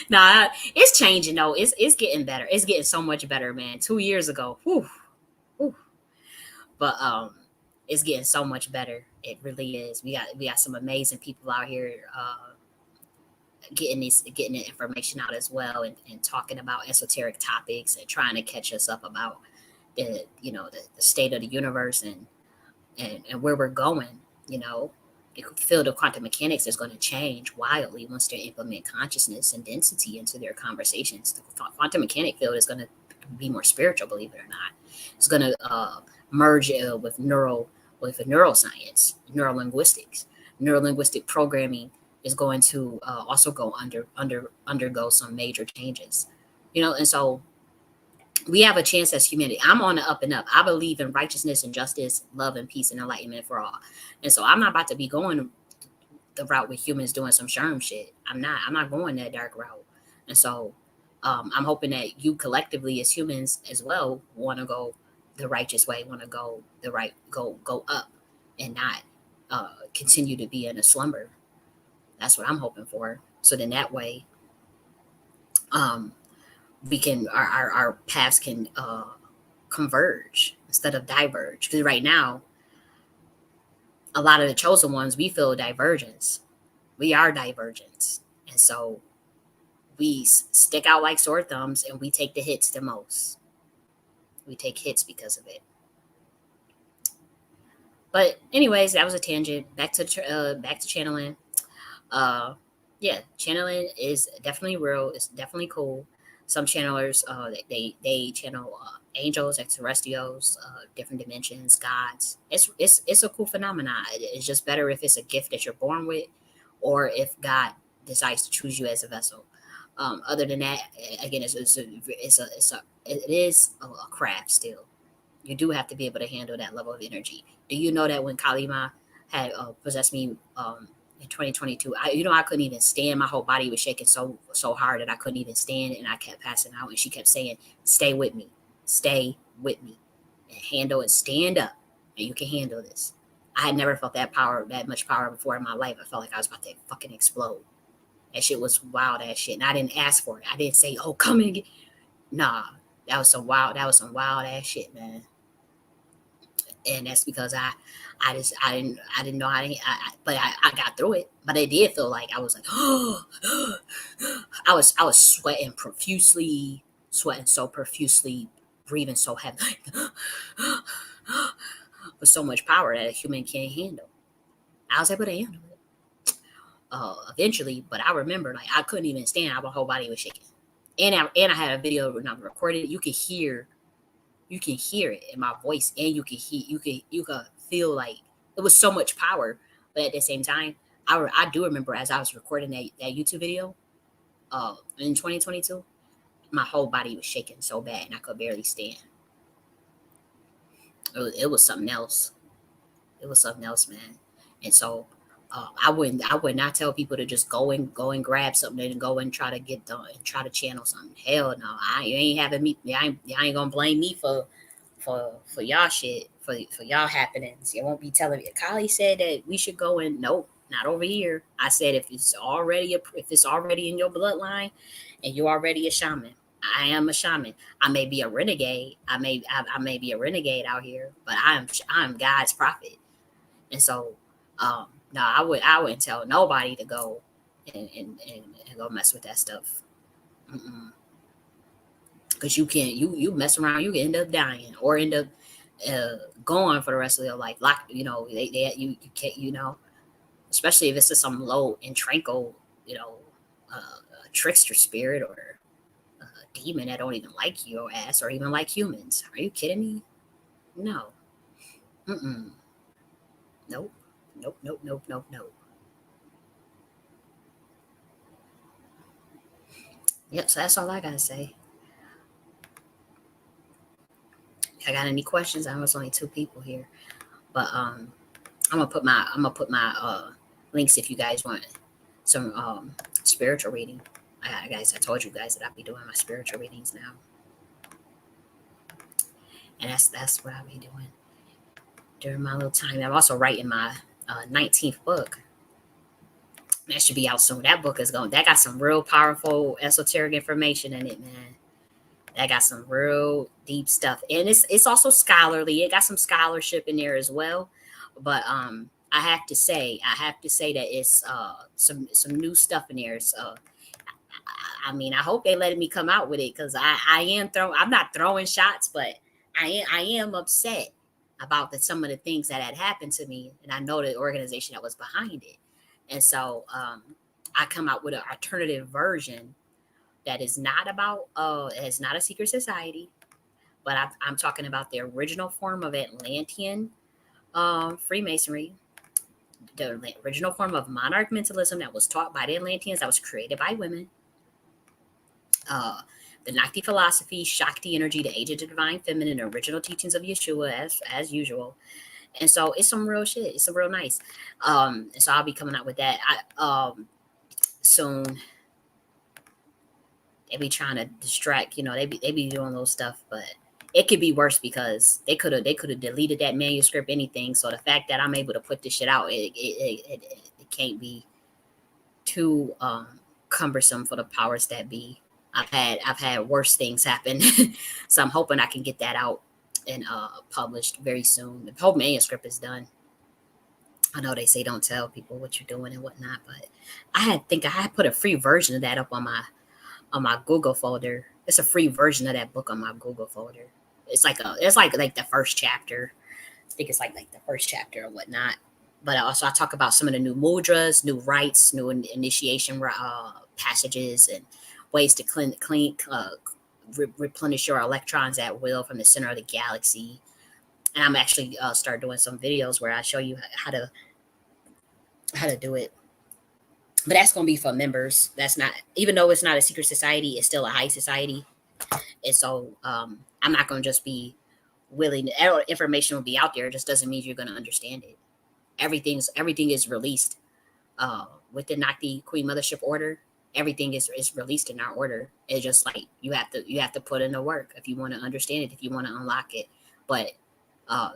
Nah, it's changing though. It's getting better. It's getting so much better, man. 2 years ago, whew, whew. But it's getting so much better. It really is. We got some amazing people out here getting the information out as well, and talking about esoteric topics and trying to catch us up about the state of the universe and where we're going. The field of quantum mechanics is going to change wildly once they implement consciousness and density into their conversations. The quantum mechanic field is going to be more spiritual, believe it or not. It's going to merge with neuroscience, neurolinguistics. Neurolinguistic programming is going to also undergo some major changes. And so we have a chance as humanity. I'm on the up and up. I believe in righteousness and justice, love and peace and enlightenment for all. And so I'm not about to be going the route with humans doing some sherm shit. I'm not going that dark route. And so I'm hoping that you collectively as humans as well want to go the righteous way, want to go the right, go up, and not continue to be in a slumber. That's what I'm hoping for. So then that way, we can our paths can converge instead of diverge. Because right now, a lot of the chosen ones, we feel divergence. We are divergence, and so we stick out like sore thumbs, and we take the hits the most. We take hits because of it. But anyways, that was a tangent. Back to channeling. Yeah, channeling is definitely real. It's definitely cool. Some channelers, they channel angels, extraterrestrials, different dimensions, gods. It's a cool phenomenon. It's just better if it's a gift that you're born with, or if God decides to choose you as a vessel. Other than that, again, it is a craft still. You do have to be able to handle that level of energy. Do you know that when Kalima had possessed me in 2022, I couldn't even stand. My whole body was shaking so hard that I couldn't even stand, and I kept passing out. And she kept saying, "Stay with me, and handle it. Stand up, and you can handle this." I had never felt that much power before in my life. I felt like I was about to fucking explode. That shit was wild ass shit, and I didn't ask for it. I didn't say, "Oh, come and get." Nah, That was some wild ass shit, man. And that's because I didn't know how to, but I got through it. But it did feel like I was like, I was sweating so profusely, breathing so heavy, with so much power that a human can't handle. I was able to handle it eventually, but I remember like I couldn't even stand. My whole body was shaking, and I had a video when I recorded it. You can hear it in my voice, and you can feel like it was so much power. But at the same time, I do remember as I was recording that YouTube video in 2022, my whole body was shaking so bad and I could barely stand. It was something else. It was something else, man. And so I would not tell people to just go and grab something and go and try to get done and try to channel something. Hell no, you ain't having me. You ain't gonna blame me for y'all shit for y'all happenings. You won't be telling me. Kylie said that we should go and nope, not over here. I said if it's already in your bloodline and you're already a shaman. I am a shaman. I may be a renegade. I may be a renegade out here, but I'm God's prophet. And so, no, I wouldn't tell nobody to go and go mess with that stuff. Because you can't you mess around, you can end up dying or end up going for the rest of your life. Like you can't especially if it's just some low and tranquil trickster spirit or a demon that don't even like your ass or even like humans. Are you kidding me? No. Mm-mm. Nope. Nope. Nope. Nope. Nope. Nope. Yep. So that's all I gotta say. I got any questions? I know it's only two people here, but I'm gonna put my links if you guys want some spiritual reading. I told you guys that I'll be doing my spiritual readings now, and that's what I'll be doing during my little time. I'm also writing my 19th book. That should be out soon. That book is going. That got some real powerful esoteric information in it, man. That got some real deep stuff, and it's also scholarly. It got some scholarship in there as well. But I have to say that it's some new stuff in there. So I mean, I hope they letting me come out with it because I am throwing. I'm not throwing shots, but I am upset about some of the things that had happened to me, and I know the organization that was behind it, and so I come out with an alternative version that is not about it's not a secret society, but I'm talking about the original form of Atlantean Freemasonry, the original form of monarch mentalism that was taught by the Atlanteans, that was created by women. The Nakti philosophy, Shakti energy, the age of the divine feminine, the original teachings of Yeshua, as usual. And so it's some real shit. It's some real nice. And so I'll be coming out with that soon. They be trying to distract, they be doing those stuff, but it could be worse because they could have deleted that manuscript, anything. So the fact that I'm able to put this shit out, it can't be too cumbersome for the powers that be. I've had worse things happen, so I'm hoping I can get that out and published very soon. The whole manuscript is done. I know they say don't tell people what you're doing and whatnot, but I had put a free version of that up on my Google folder. It's a free version of that book on my Google folder. It's like the first chapter. I think it's like the first chapter or whatnot. But also I talk about some of the new mudras, new rites, new initiation passages, and ways to replenish your electrons at will from the center of the galaxy. And I'm actually start doing some videos where I show you how to do it. But that's gonna be for members. That's not, even though it's not a secret society, it's still a high society. And so I'm not gonna just be willing. Information will be out there. It just doesn't mean you're gonna understand it. Everything is released with the Nakti Queen Mothership order. Everything is released in our order. It's just like you have to put in the work if you want to understand it, if you want to unlock it. But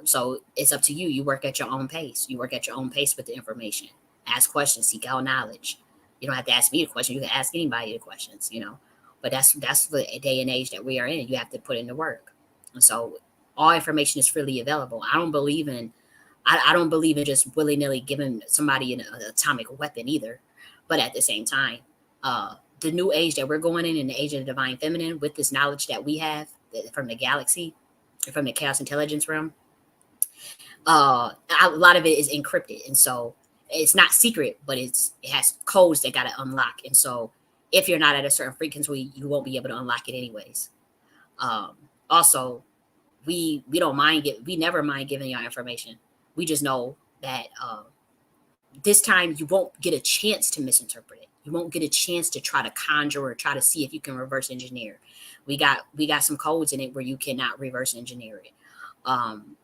so it's up to you. You work at your own pace. You work at your own pace with the information. Ask questions, seek out knowledge. You don't have to ask me a question. You can ask anybody the questions. But that's the day and age that we are in. You have to put in the work. And so all information is freely available. I don't believe in just willy nilly giving somebody an atomic weapon either. But at the same time, the new age that we're going in the age of the divine feminine, with this knowledge that we have from the galaxy, from the chaos intelligence realm, a lot of it is encrypted, and so it's not secret, but it has codes that got to unlock. And so if you're not at a certain frequency, you won't be able to unlock it anyways. Also, we don't mind we never mind giving y'all information. We just know that this time you won't get a chance to misinterpret it. You won't get a chance to try to conjure or try to see if you can reverse engineer. We got some codes in it where you cannot reverse engineer it.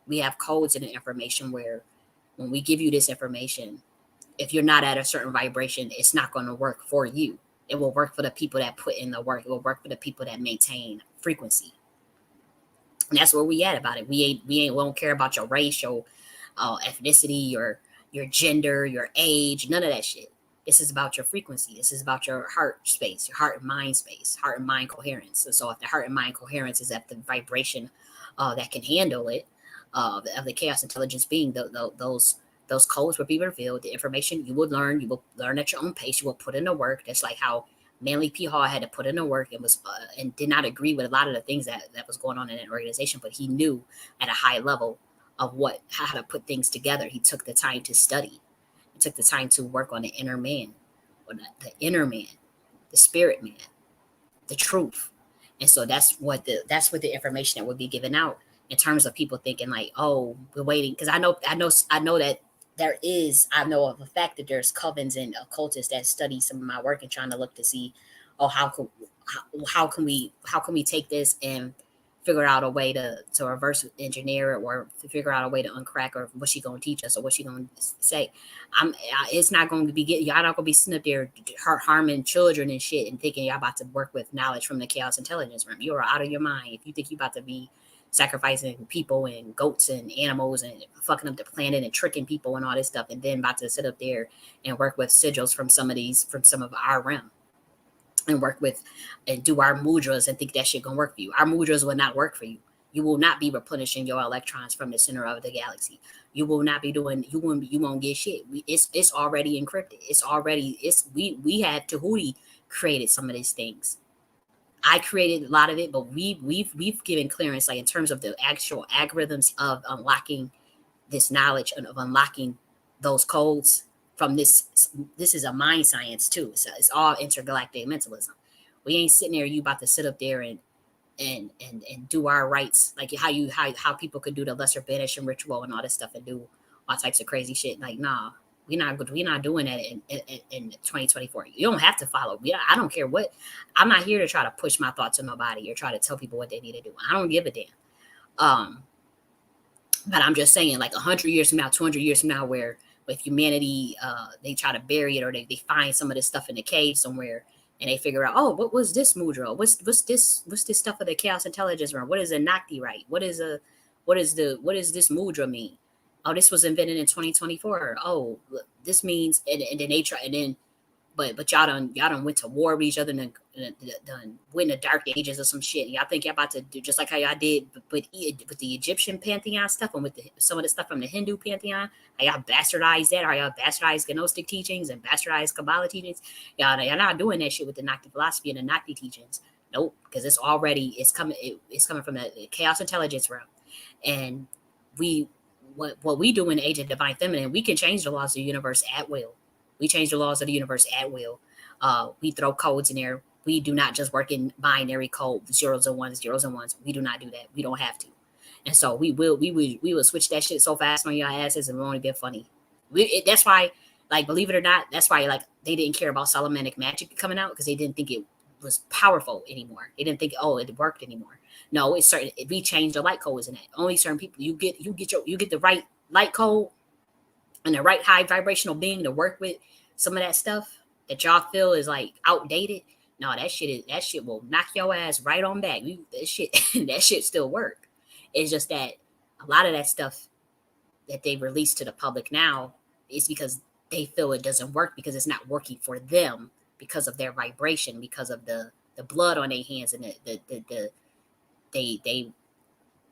We have codes in the information where when we give you this information, if you're not at a certain vibration, it's not going to work for you. It will work for the people that put in the work. It will work for the people that maintain frequency. And that's where we at about it. We won't care about your race, your ethnicity, your gender, your age, none of that shit. This is about your frequency. This is about your heart space, your heart and mind space, heart and mind coherence. And so if the heart and mind coherence is at the vibration that can handle it, of the chaos intelligence being, those codes will be revealed. The information you will learn at your own pace. You will put in the work. That's like how Manly P. Hall had to put in the work and was and did not agree with a lot of the things that was going on in an organization, but he knew at a high level of how to put things together. He took the time to study. He took the time to work on the inner man, or the inner man, the spirit man, the truth. And so that's what the information that would be given out, in terms of people thinking like, oh, we're waiting. Because I know that I know of a fact that there's covens and occultists that study some of my work and trying to look to see, oh, how can we take this and figure out a way to reverse engineer it, or to figure out a way to uncrack, or what she gonna teach us, or what she gonna say. It's not going to be y'all not gonna be sitting up there harming children and shit and thinking y'all about to work with knowledge from the chaos intelligence realm. You are out of your mind if you think you about to be sacrificing people and goats and animals and fucking up the planet and tricking people and all this stuff, and then about to sit up there and work with sigils from some of our realm, and work with and do our mudras and think that shit gonna work for you. Our mudras will not work for you. You will not be replenishing your electrons from the center of the galaxy. You will not be doing. You won't get shit. It's already encrypted. We have Tahuti created some of these things. I created a lot of it, but we've given clearance, like in terms of the actual algorithms of unlocking this knowledge and of unlocking those codes from this. This is a mind science too. So it's all intergalactic mentalism. We ain't sitting there. You about to sit up there and do our rites, like how people could do the lesser banishing ritual and all this stuff and do all types of crazy shit. Like, nah, we're not doing that in 2024. You don't have to follow me. I don't care what. I'm not here to try to push my thoughts on nobody or try to tell people what they need to do. I don't give a damn. But I'm just saying, like 100 years from now, 200 years from now, where with humanity, they try to bury it, or they find some of this stuff in the cave somewhere, and they figure out, oh, what was this mudra? What's this stuff of the chaos intelligence realm? What is a Nakti right? What is this mudra mean? Oh, this was invented in 2024. Oh, this means, and then they try, and then but y'all done went to war with each other, and done went in the dark ages or some shit. Y'all think y'all about to do just like how y'all did with the Egyptian pantheon stuff, and with some of the stuff from the Hindu pantheon. How y'all bastardized that? How y'all bastardized Gnostic teachings and bastardized Kabbalah teachings? Y'all not doing that shit with the Nakti philosophy and the Nakti teachings. Nope, because it's coming from the chaos intelligence realm, and what we do in the age of divine feminine, we can change the laws of the universe at will. We change the laws of the universe at will. We throw codes in there. We do not just work in binary code, zeros and ones, zeros and ones. We do not do that. We don't have to. And so we will switch that shit so fast on your asses, and it won't be funny. That's why, like, believe it or not, that's why, like, they didn't care about Solomonic magic coming out, because they didn't think it was powerful anymore. They didn't think, oh, it worked anymore. No, it's certain. We changed the light codes in that. Only certain people you get the right light code and the right high vibrational being to work with some of that stuff that y'all feel is like outdated. No, that shit will knock your ass right on back. That shit still work. It's just that a lot of that stuff that they release to the public now is because they feel it doesn't work, because it's not working for them, because of their vibration, because of the the blood on their hands, and they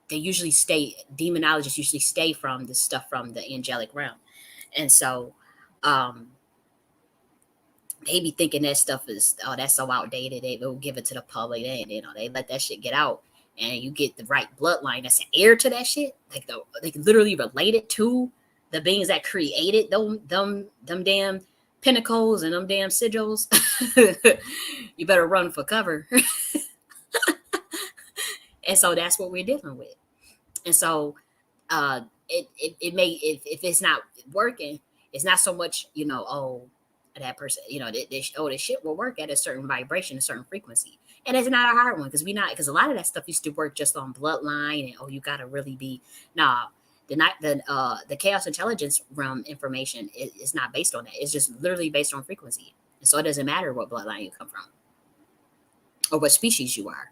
usually stay, demonologists usually stay from the stuff from the angelic realm. And so they be thinking that stuff is, oh, that's so outdated, they will give it to the public, they let that shit get out, and you get the right bloodline that's an heir to that shit, like they can literally relate it to the beings that created them damn pinnacles and them damn sigils. You better run for cover. And so that's what we're dealing with. And so it may, if it's not working, it's not so much, oh, that person, this shit will work at a certain vibration, a certain frequency. And it's not a hard one, because a lot of that stuff used to work just on bloodline, and you gotta really be, nah. The chaos intelligence realm information is not based on that. It's just literally based on frequency. And so it doesn't matter what bloodline you come from or what species you are.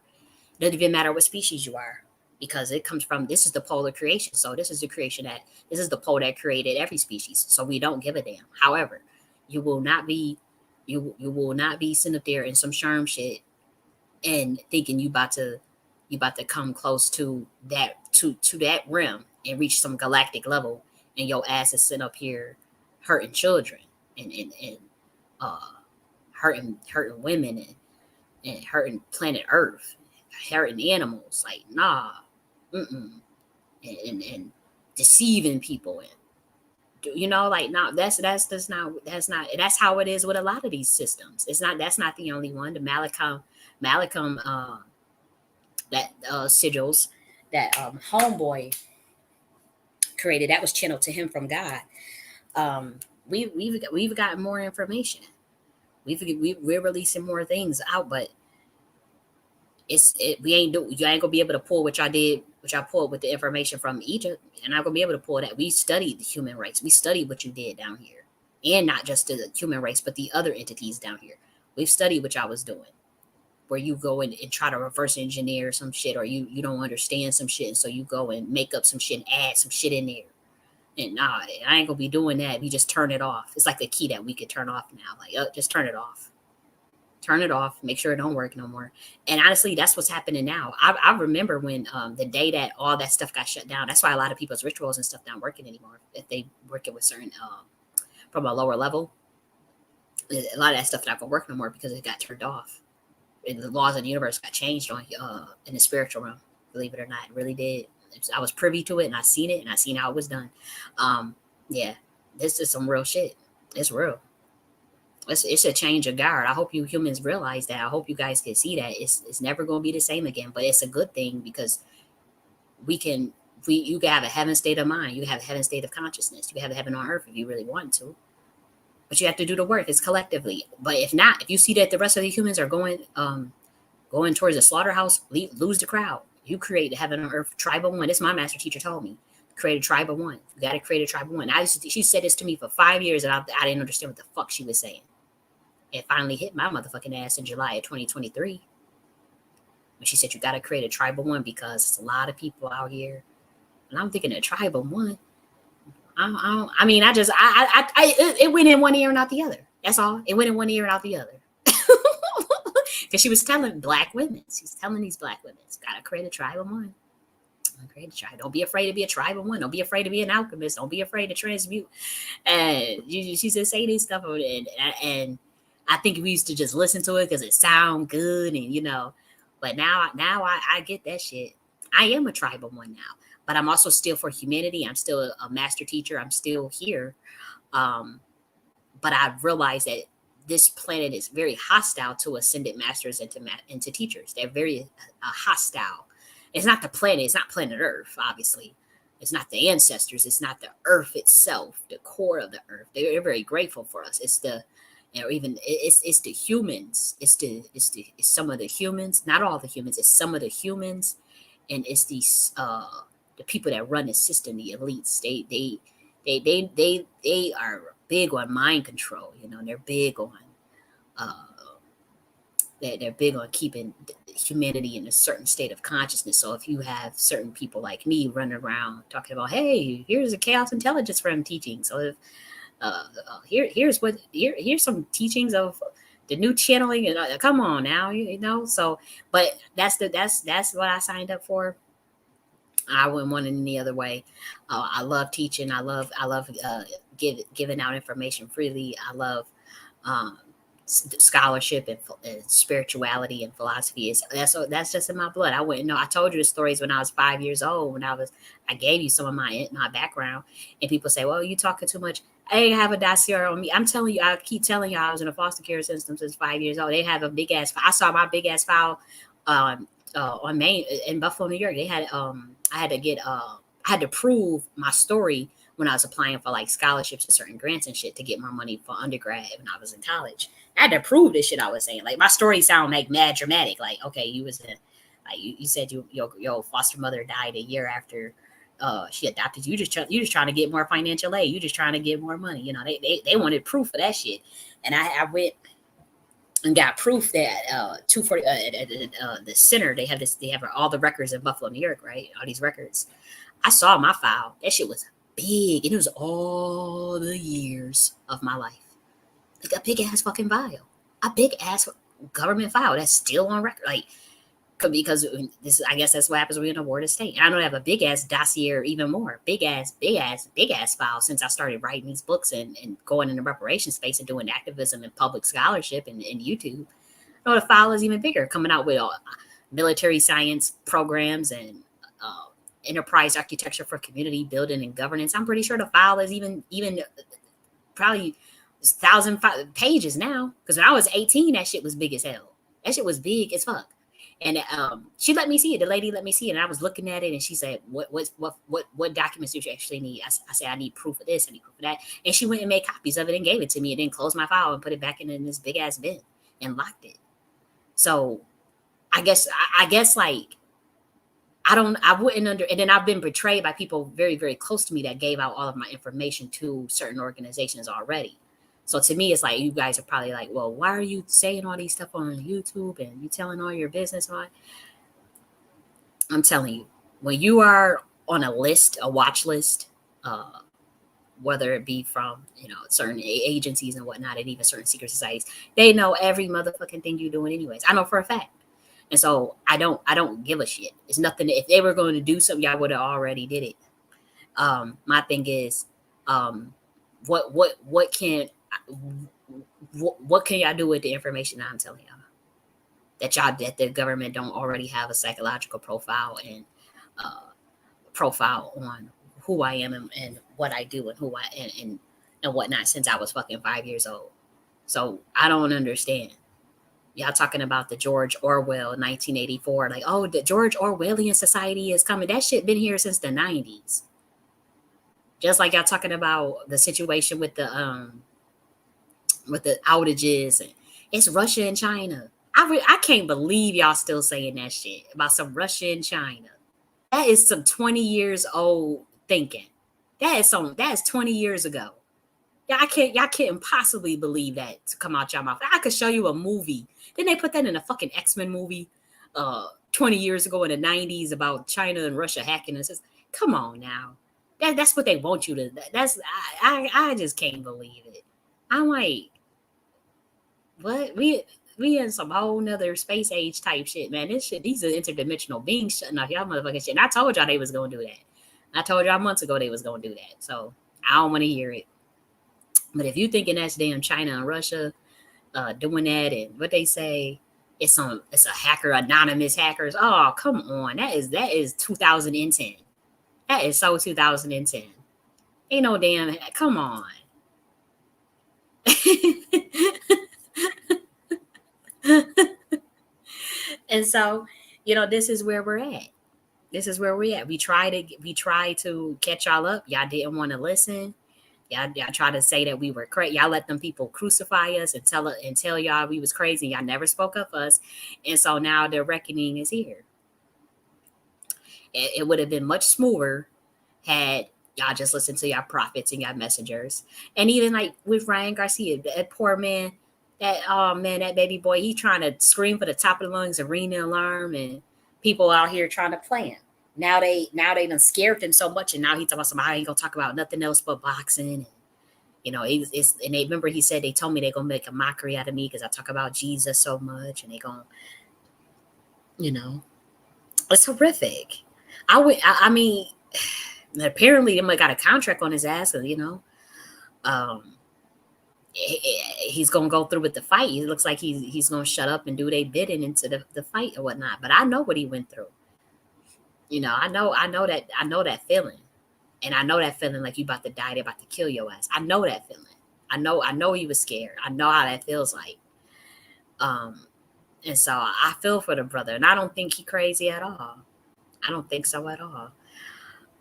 It doesn't even matter what species you are, because it comes from, this is the pole of creation. So this is the pole that created every species. So we don't give a damn. However, you will not be sitting up there in some sherm shit and thinking you about to come close to that that rim and reach some galactic level, and your ass is sitting up here hurting children and uh hurting women and hurting planet Earth, hurting animals. Like, nah. And deceiving people, and like, no, that's how it is with a lot of these systems. That's not the only one. The Malcolm that sigils that homeboy created, that was channeled to him from God. We've got more information. We're releasing more things out, but you ain't gonna be able to pull what I pulled with the information from Egypt. You're not gonna be able to pull that. We studied the human race. We studied what you did down here, and not just the human race, but the other entities down here. We've studied what y'all was doing, where you go and try to reverse engineer some shit, or you don't understand some shit, and so you go and make up some shit and add some shit in there. And nah, I ain't gonna be doing that. We just turn it off. It's like the key that we could turn off now. Like, just turn it off. Turn it off, make sure it don't work no more. And honestly, that's what's happening now. I remember when the day that all that stuff got shut down. That's why a lot of people's rituals and stuff not working anymore. If they working with certain from a lower level, a lot of that stuff not gonna work no more because it got turned off. And the laws of the universe got changed on in the spiritual realm. Believe it or not, it really did. I was privy to it, and I seen it, and I seen how it was done. Yeah, this is some real shit. It's real. It's a change of guard. I hope you humans realize that. I hope you guys can see that it's never going to be the same again. But it's a good thing, because you can have a heaven state of mind. You have a heaven state of consciousness. You can have a heaven on earth if you really want to. But you have to do the work. It's collectively. But if not, if you see that the rest of the humans are going towards a slaughterhouse, lose the crowd. You create the heaven on earth tribe of one. This my master teacher told me. Create a tribe of one. You got to create a tribe of one. She said this to me for 5 years, and I didn't understand what the fuck she was saying. It finally hit my motherfucking ass in July of 2023. When she said, you got to create a tribe of one, because it's a lot of people out here. And I'm thinking, a tribe of one? It went in one ear and out the other. That's all. It went in one ear and out the other. Because she was telling black women. She's telling these black women, got to create a tribe of one. Create a tribe. Don't be afraid to be a tribe of one. Don't be afraid to be an alchemist. Don't be afraid to transmute. And she said, say this stuff. And I think we used to just listen to it because it sound good, and but now I get that shit. I am a tribe of one now, but I'm also still for humanity. I'm still a master teacher. I'm still here. But I've realized that this planet is very hostile to ascended masters and to teachers. They're very hostile. It's not the planet. It's not planet Earth, obviously. It's not the ancestors. It's not the Earth itself, the core of the Earth. They're very grateful for us. It's the humans. It's some of the humans, not all the humans. It's some of the humans, and it's these the people that run the system, the elites. They are big on mind control. They're big on they're big on keeping humanity in a certain state of consciousness. So if you have certain people like me running around talking about, hey, here's a chaos intelligence realm teaching. So if here's some teachings of the new channeling. Come on now, you know. So, but that's what I signed up for. I wouldn't want it any other way. I love teaching. I love giving out information freely. I love um, scholarship and spirituality and philosophy. That's just in my blood. I wouldn't know. I told you the stories when I was 5 years old. I gave you some of my background, and people say, "Well, you talking too much." I ain't have a dossier on me. I'm telling you, I keep telling you, I was in a foster care system since 5 years old. They have a big ass. I saw my big ass file um, on Main in Buffalo, New York. They had I had to get I had to prove my story when I was applying for like scholarships and certain grants and shit to get more money for undergrad when I was in college. I had to prove this shit I was saying. Like my story sound like mad dramatic. Like, okay, you was in like you said your foster mother died a year after she adopted you. You just trying to get more financial aid. You just trying to get more money. You know, they wanted proof of that shit. And I went and got proof that 240 the center they have all the records in Buffalo, New York, right? All these records. I saw my file. That shit was big. And it was all the years of my life. Like a big ass fucking file. A big ass government file that's still on record. Like, because this, I guess that's what happens when you're in a ward of state. And I know I have a big ass dossier, even more big ass file since I started writing these books and going in the reparation space and doing activism and public scholarship and YouTube. I know the file is even bigger, coming out with military science programs and uh, enterprise architecture for community building and governance. I'm pretty sure the file is even probably 1,000 pages now. Because when I was 18, that shit was big as hell. That shit was big as fuck. And she let me see it. The lady let me see it, and I was looking at it, and she said, "What documents do you actually need?" I said, "I need proof of this. I need proof of that." And she went and made copies of it and gave it to me, and then closed my file and put it back in this big ass bin and locked it. So I guess like I wouldn't and then I've been betrayed by people very, very close to me that gave out all of my information to certain organizations already. So to me, it's like you guys are probably like, well, why are you saying all these stuff on YouTube and you telling all your business on? I'm telling you, when you are on a list, a watch list, uh, whether it be from certain agencies and whatnot, and even certain secret societies, they know every motherfucking thing you're doing, anyways. I know for a fact. And so I don't give a shit. It's nothing. If they were going to do something, y'all would have already did it. My thing is, um, what can what can y'all do with the information I'm telling y'all? That the government don't already have a psychological uh, profile on who I am and what I do and who I and whatnot since I was fucking 5 years old. So I don't understand. Y'all talking about the George Orwell 1984, like, oh, the George Orwellian society is coming. That shit been here since the 90s. Just like y'all talking about the situation with the outages and it's Russia and China. I can't believe y'all still saying that shit about some Russia and China. That is some 20 years old thinking. That is 20 years ago. Yeah, y'all can't possibly believe that to come out your mouth. I could show you a movie. Didn't they put that in a fucking X-Men movie 20 years ago in the 90s about China and Russia hacking us? Come on now. That's what they want you to. I just can't believe it. I'm like, what? We in some whole nother space age type shit, man. This shit, these are interdimensional beings shutting off y'all motherfucking shit. And I told y'all they was gonna do that. I told y'all months ago they was gonna do that. So I don't want to hear it. But if you thinking that's damn China and Russia doing that and what they say, it's a hacker, anonymous hackers. Oh, come on. That is 2010. That is so 2010. Ain't no damn come on. And so, this is where we're at. This is where we're at. We try to catch y'all up. Y'all didn't want to listen. Y'all try to say that we were crazy. Y'all let them people crucify us and tell y'all we was crazy. Y'all never spoke up for us, and so now the reckoning is here. It would have been much smoother had y'all just listened to y'all prophets and y'all messengers, and even like with Ryan Garcia, that poor man, that oh man, that baby boy, he trying to scream for the top of the lungs and ring the alarm, and people out here trying to play him. Now they done scared him so much, and now he talking about somebody I ain't gonna talk about nothing else but boxing. You know, and they remember he said they told me they're gonna make a mockery out of me because I talk about Jesus so much, and they gonna, you know, it's horrific. I mean, apparently they might got a contract on his ass, you know, um, he's gonna go through with the fight. It looks like he's gonna shut up and do they bidding into the fight or whatnot. But I know what he went through. You know, I know that feeling. And I know that feeling like you about to die, they're about to kill your ass. I know that feeling. I know he was scared. I know how that feels like. Um, and so I feel for the brother, and I don't think he crazy at all. I don't think so at all.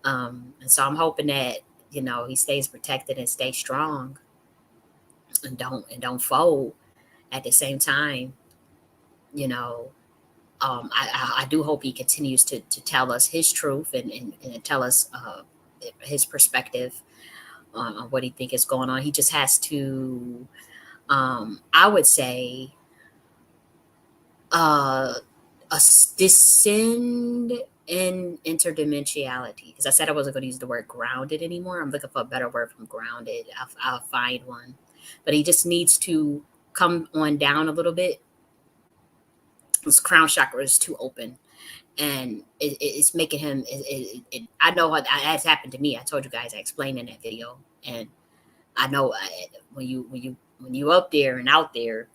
And so I'm hoping that, you know, he stays protected and stays strong and don't fold at the same time. You know, I do hope he continues to tell us his truth and tell us his perspective on what he think is going on. He just has to, I would say, uh, descend in interdimensionality. Because I said I wasn't going to use the word grounded anymore. I'm looking for a better word from grounded. I'll find one. But he just needs to come on down a little bit. His crown chakra is too open. And it's making him. I know what has happened to me. I told you guys. I explained in that video, and I know when you up there and out there,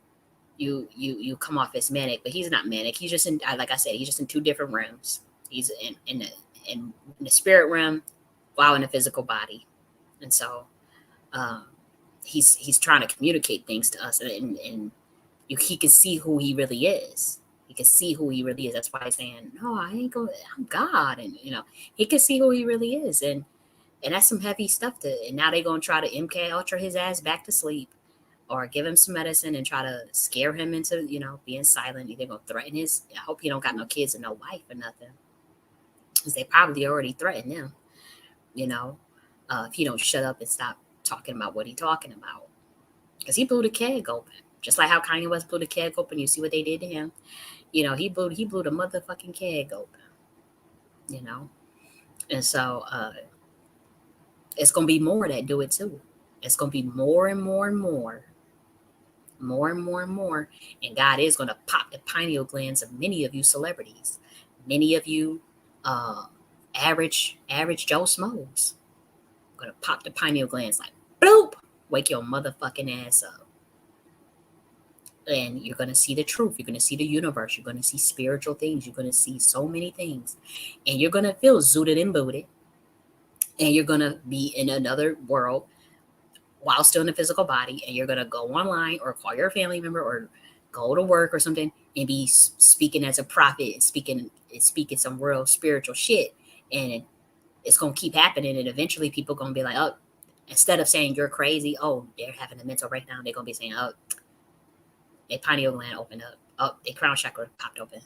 you come off as manic, but he's not manic. He's just in, like I said, he's just in two different realms. He's in the spirit realm, while in the physical body, and so um, he's trying to communicate things to us, and he can see who he really is. He can see who he really is. That's why he's saying, "No, I ain't going. I'm God," and you know he can see who he really is, and that's some heavy stuff. And now they're gonna try to MK Ultra his ass back to sleep, or give him some medicine and try to scare him into, you know, being silent. They're gonna threaten his. I hope he don't got no kids and no wife or nothing, because they probably already threatened him. You know, if he don't shut up and stop talking about what he talking about, because he blew the keg open, just like how Kanye West blew the keg open. You see what they did to him. You know, he blew the motherfucking keg open. You know, and so it's gonna be more that do it too. It's gonna be more and more and more, more and more and more. And God is gonna pop the pineal glands of many of you celebrities, many of you uh, average Joe Smokes. Gonna pop the pineal glands like bloop, wake your motherfucking ass up. And you're going to see the truth. You're going to see the universe. You're going to see spiritual things. You're going to see so many things. And you're going to feel zooted and booted. And you're going to be in another world while still in the physical body. And you're going to go online or call your family member or go to work or something and be speaking as a prophet and speaking some real spiritual shit. And it's going to keep happening. And eventually people going to be like, oh, instead of saying you're crazy, oh, they're having a mental breakdown, they're going to be saying, oh, their pineal gland opened up. Oh, their crown chakra popped open.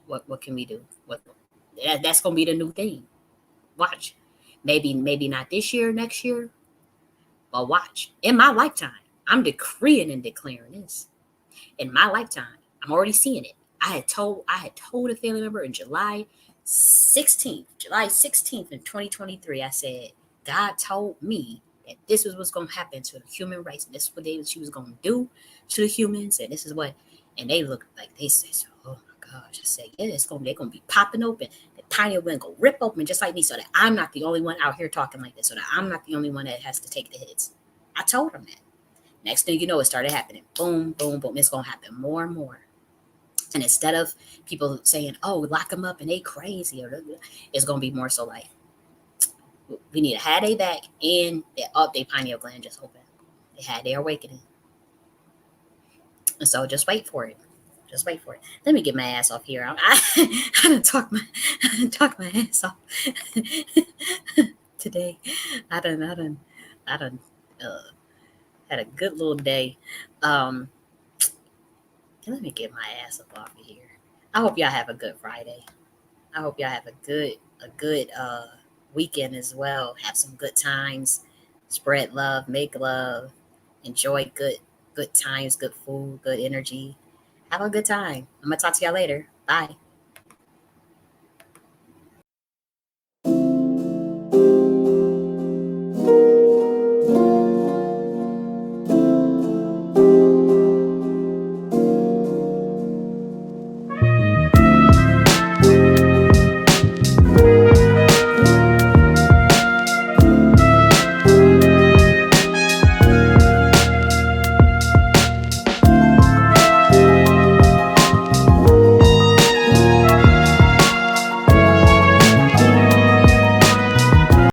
What can we do? That's gonna be the new thing. Watch. Maybe not this year, next year, but watch. In my lifetime, I'm decreeing and declaring this. In my lifetime, I'm already seeing it. I had told a family member in July 16th in 2023. I said, God told me that this was what's gonna happen to the human race, and this is what she was gonna do to the humans, and this is what. And they looked like they said, "Oh my gosh!" I said, "Yeah, they're gonna be popping open. The pineal gland gonna rip open just like me, so that I'm not the only one out here talking like this, so that I'm not the only one that has to take the hits." I told them that. Next thing you know, it started happening. Boom, boom, boom. It's gonna happen more and more. And instead of people saying, "Oh, lock them up and they crazy," or it's gonna be more so like, we need to have they back and their pineal gland just open. They had their awakening. And so just wait for it. Just wait for it. Let me get my ass off here. I done talk my ass off today. I done uh, had a good little day. Let me get my ass up off of here. I hope y'all have a good Friday. I hope y'all have a good weekend as well. Have some good times. Spread love, make love, enjoy good times, good food, good energy. Have a good time. I'm gonna talk to y'all later. Bye.